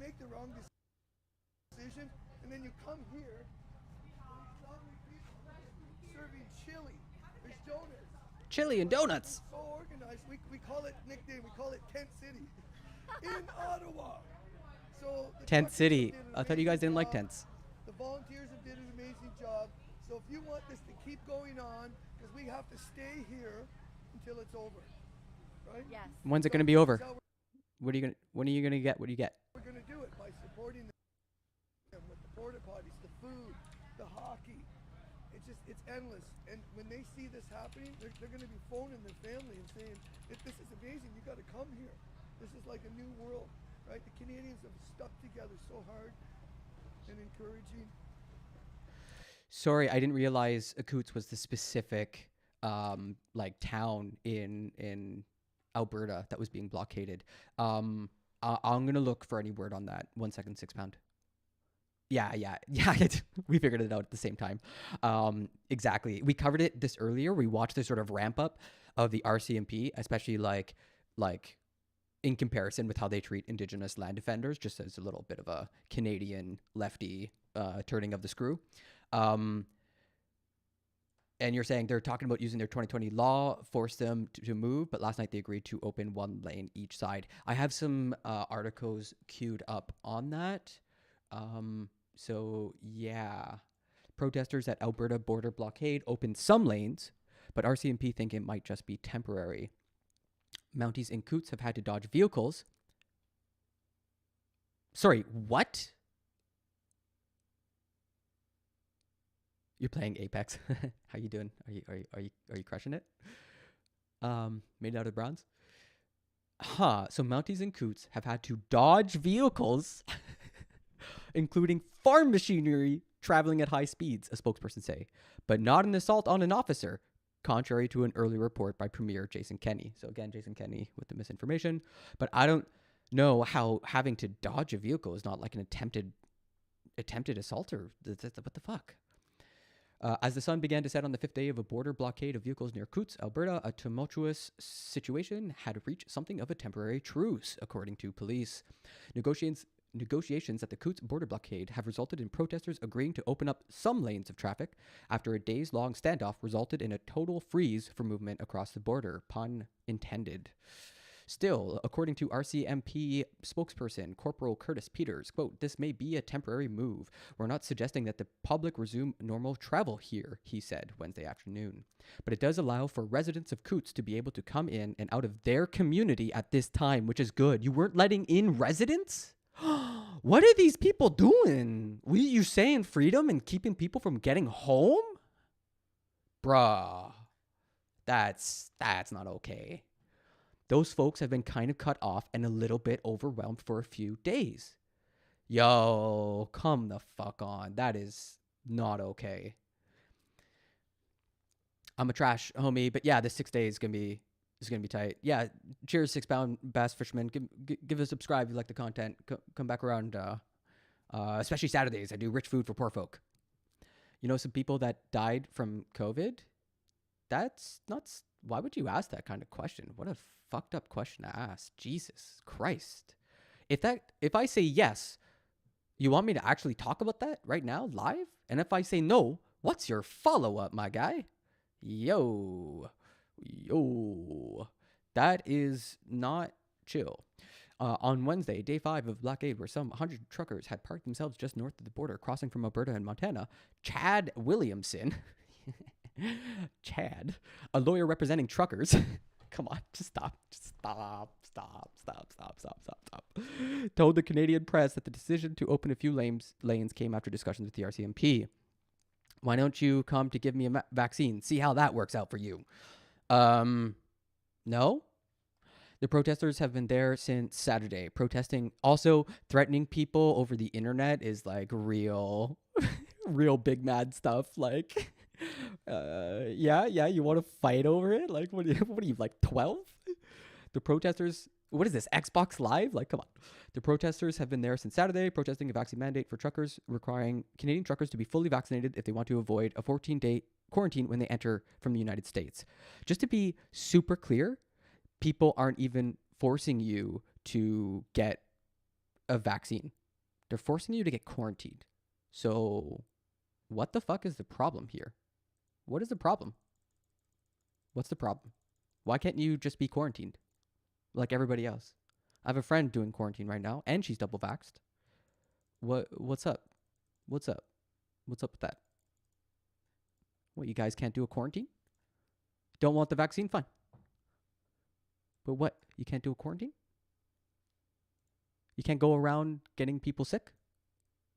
Make the wrong decision, and then you come here, serving chili. There's donuts. Chili and donuts. So organized. We call it nickname. We call it Tent City in Ottawa. So Tent City. I thought you guys didn't like tents. The volunteers have did an amazing job. So if you want this to keep going on, because we have to stay here until it's over, right? Yes. When's it going to be over? When are you gonna get? What do you get? We're going to do it by supporting them with the porta potties, the food, the hockey. It's endless. And when they see this happening, they're going to be phoning their family and saying, "This is amazing. You got to come here. This is like a new world." Right? The Canadians have stuck together so hard and encouraging. Sorry, I didn't realize Coutts was the specific like town in Alberta that was being blockaded. I'm gonna look for any word on that. 1 second, 6-pound. Yeah. We figured it out at the same time. Exactly. We covered it this earlier. We watched this sort of ramp up of the RCMP, especially like in comparison with how they treat Indigenous land defenders, just as a little bit of a Canadian lefty turning of the screw. And you're saying they're talking about using their 2020 law, force them to move, but last night they agreed to open one lane each side. I have some articles queued up on that. So yeah, protesters at Alberta border blockade opened some lanes, but RCMP think it might just be temporary. Mounties in Coutts have had to dodge vehicles. Sorry, what? You're playing Apex. How you doing? Are you crushing it? Made out of bronze. So Mounties in Coutts have had to dodge vehicles, including farm machinery traveling at high speeds, a spokesperson say, but not an assault on an officer, contrary to an early report by Premier Jason Kenney. So again, Jason Kenney with the misinformation. But I don't know how having to dodge a vehicle is not like an attempted assault or what the fuck. As the sun began to set on the 5th day of a border blockade of vehicles near Coutts, Alberta, a tumultuous situation had reached something of a temporary truce, according to police. Negotiations at the Coutts border blockade have resulted in protesters agreeing to open up some lanes of traffic after a days-long standoff resulted in a total freeze for movement across the border, pun intended. Still, according to RCMP spokesperson Corporal Curtis Peters, quote, "This may be a temporary move. We're not suggesting that the public resume normal travel here," he said Wednesday afternoon. But it does allow for residents of Coutts to be able to come in and out of their community at this time, which is good. You weren't letting in residents? What are these people doing? You saying freedom and keeping people from getting home? Bruh, that's not okay. Those folks have been kind of cut off and a little bit overwhelmed for a few days. Yo, come the fuck on. That is not okay. I'm a trash homie, but yeah, this 6 days is gonna be tight. Yeah, cheers, 6-pound bass fisherman. Give a subscribe if you like the content. Come back around, especially Saturdays. I do rich food for poor folk. You know, some people that died from COVID. That's not. Why would you ask that kind of question? What a fucked up question to ask. Jesus Christ. If I say yes, you want me to actually talk about that right now, live? And if I say no, what's your follow-up, my guy? Yo, that is not chill. On Wednesday, day 5 of blockade, where some 100 truckers had parked themselves just north of the border, crossing from Alberta and Montana, Chad Williamson, Chad, a lawyer representing truckers, come on, just stop, told the Canadian press that the decision to open a few lanes came after discussions with the RCMP. Why don't you come to give me a vaccine? See how that works out for you. No? The protesters have been there since Saturday. Protesting, also threatening people over the internet is like real, real big mad stuff. Like, yeah, you want to fight over it? Like, what are you, like 12? The protesters, what is this, Xbox Live? Like, come on. The protesters have been there since Saturday, protesting a vaccine mandate for truckers, requiring Canadian truckers to be fully vaccinated if they want to avoid a 14-day quarantine when they enter from the United States. Just to be super clear, people aren't even forcing you to get a vaccine. They're forcing you to get quarantined. So what the fuck is the problem here? What is the problem? What's the problem? Why can't you just be quarantined like everybody else? I have a friend doing quarantine right now, and she's double vaxxed. What's up? What's up? What's up with that? What, you guys can't do a quarantine? Don't want the vaccine? Fine. But what? You can't do a quarantine? You can't go around getting people sick?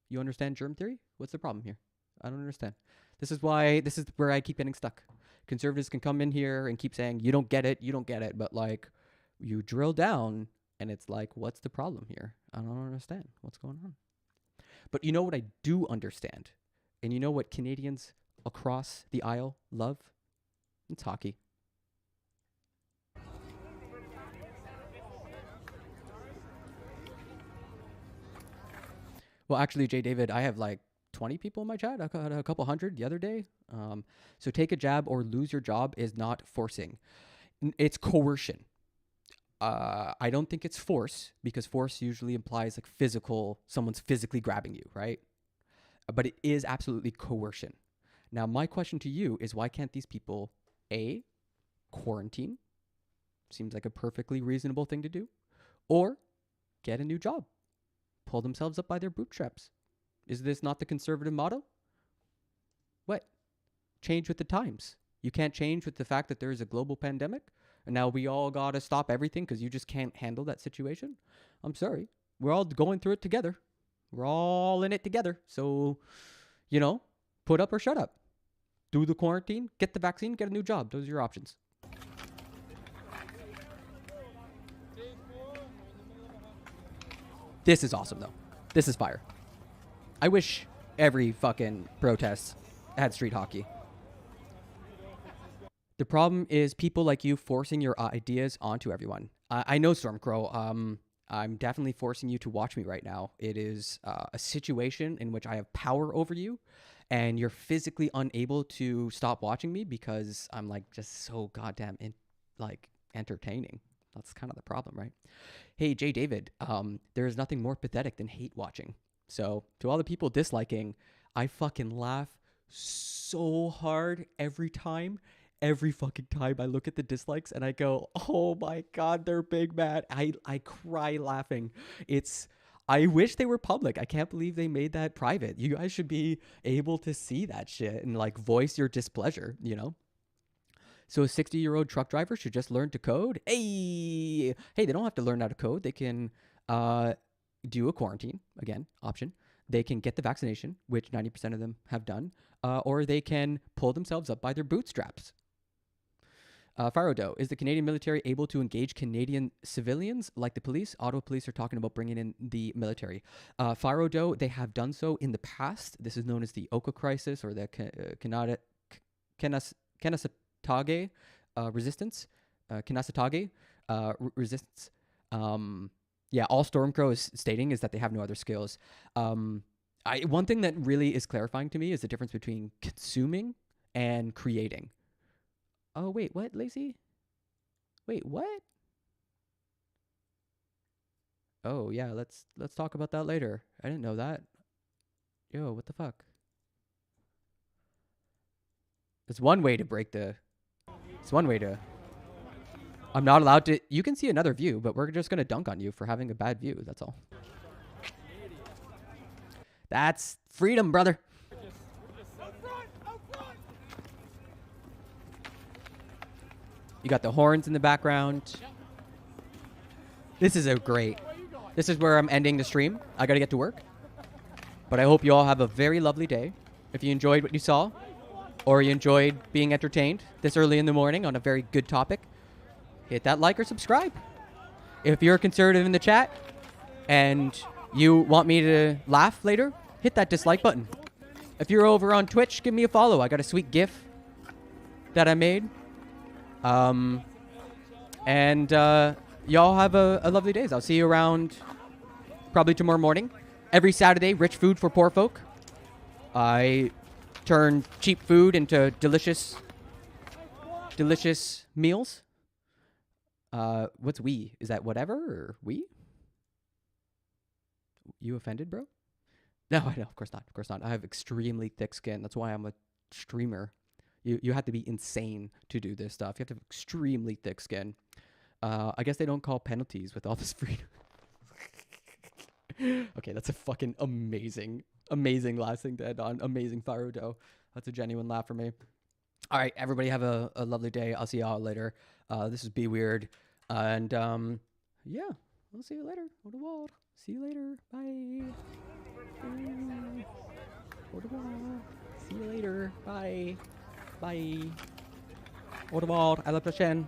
You understand germ theory? What's the problem here? I don't understand. This is where I keep getting stuck. Conservatives can come in here and keep saying, you don't get it. But like, you drill down and it's like, what's the problem here? I don't understand what's going on. But you know what I do understand? And you know what Canadians across the aisle love? It's hockey. Well, actually, Jay David, I have like 20 people in my chat. I got a couple hundred the other day. So take a jab or lose your job is not forcing. It's coercion. I don't think it's force, because force usually implies like someone's physically grabbing you, right? But it is absolutely coercion. Now, my question to you is, why can't these people, A, quarantine? Seems like a perfectly reasonable thing to do. Or get a new job. Pull themselves up by their bootstraps. Is this not the conservative motto? What? Change with the times. You can't change with the fact that there is a global pandemic, and now we all got to stop everything because you just can't handle that situation? I'm sorry. We're all going through it together. We're all in it together. So, put up or shut up. Do the quarantine, get the vaccine, get a new job. Those are your options. This is awesome, though. This is fire. I wish every fucking protest had street hockey. The problem is people like you forcing your ideas onto everyone. I know, Stormcrow. I'm definitely forcing you to watch me right now. It is a situation in which I have power over you, and you're physically unable to stop watching me because I'm like just so goddamn entertaining. That's kind of the problem, right? Hey, Jay David, there is nothing more pathetic than hate watching. So to all the people disliking, I fucking laugh so hard every fucking time I look at the dislikes and I go, oh my God, they're big mad. I cry laughing. I wish they were public. I can't believe they made that private. You guys should be able to see that shit and like voice your displeasure, So a 60-year-old truck driver should just learn to code. Hey, they don't have to learn how to code. They can do a quarantine, again, option. They can get the vaccination, which 90% of them have done, or they can pull themselves up by their bootstraps. Farodo, is the Canadian military able to engage Canadian civilians like the police? Ottawa police are talking about bringing in the military. Farodo, they have done so in the past. This is known as the Oka crisis or the Kanasatage resistance. Kanasatage resistance. All Stormcrow is stating is that they have no other skills. One thing that really is clarifying to me is the difference between consuming and creating. Oh, wait, what, Lacey? Wait, what? Oh, yeah, let's talk about that later. I didn't know that. Yo, what the fuck? It's one way to I'm not allowed to. You can see another view, but we're just going to dunk on you for having a bad view. That's all. That's freedom, brother. You got the horns in the background. This is This is where I'm ending the stream. I got to get to work. But I hope you all have a very lovely day. If you enjoyed what you saw, or you enjoyed being entertained this early in the morning on a very good topic, hit that like or subscribe. If you're a conservative in the chat and you want me to laugh later, hit that dislike button. If you're over on Twitch, give me a follow. I got a sweet GIF that I made. Y'all have a lovely days. I'll see you around probably tomorrow morning. Every Saturday, Rich Food for Poor Folk. I turn cheap food into delicious meals. What's we? Is that whatever or we? You offended, bro? No, I know, of course not. Of course not. I have extremely thick skin. That's why I'm a streamer. You have to be insane to do this stuff. You have to have extremely thick skin. I guess they don't call penalties with all this freedom. Okay, that's a fucking amazing last thing to end on. Amazing Farudo. That's a genuine laugh for me. All right, everybody have a lovely day. I'll see y'all later. This is Be Weird. And yeah, we'll see you later. Au revoir. See you later. Bye. Au revoir. See you later. Bye. Bye. Au revoir. À la prochaine.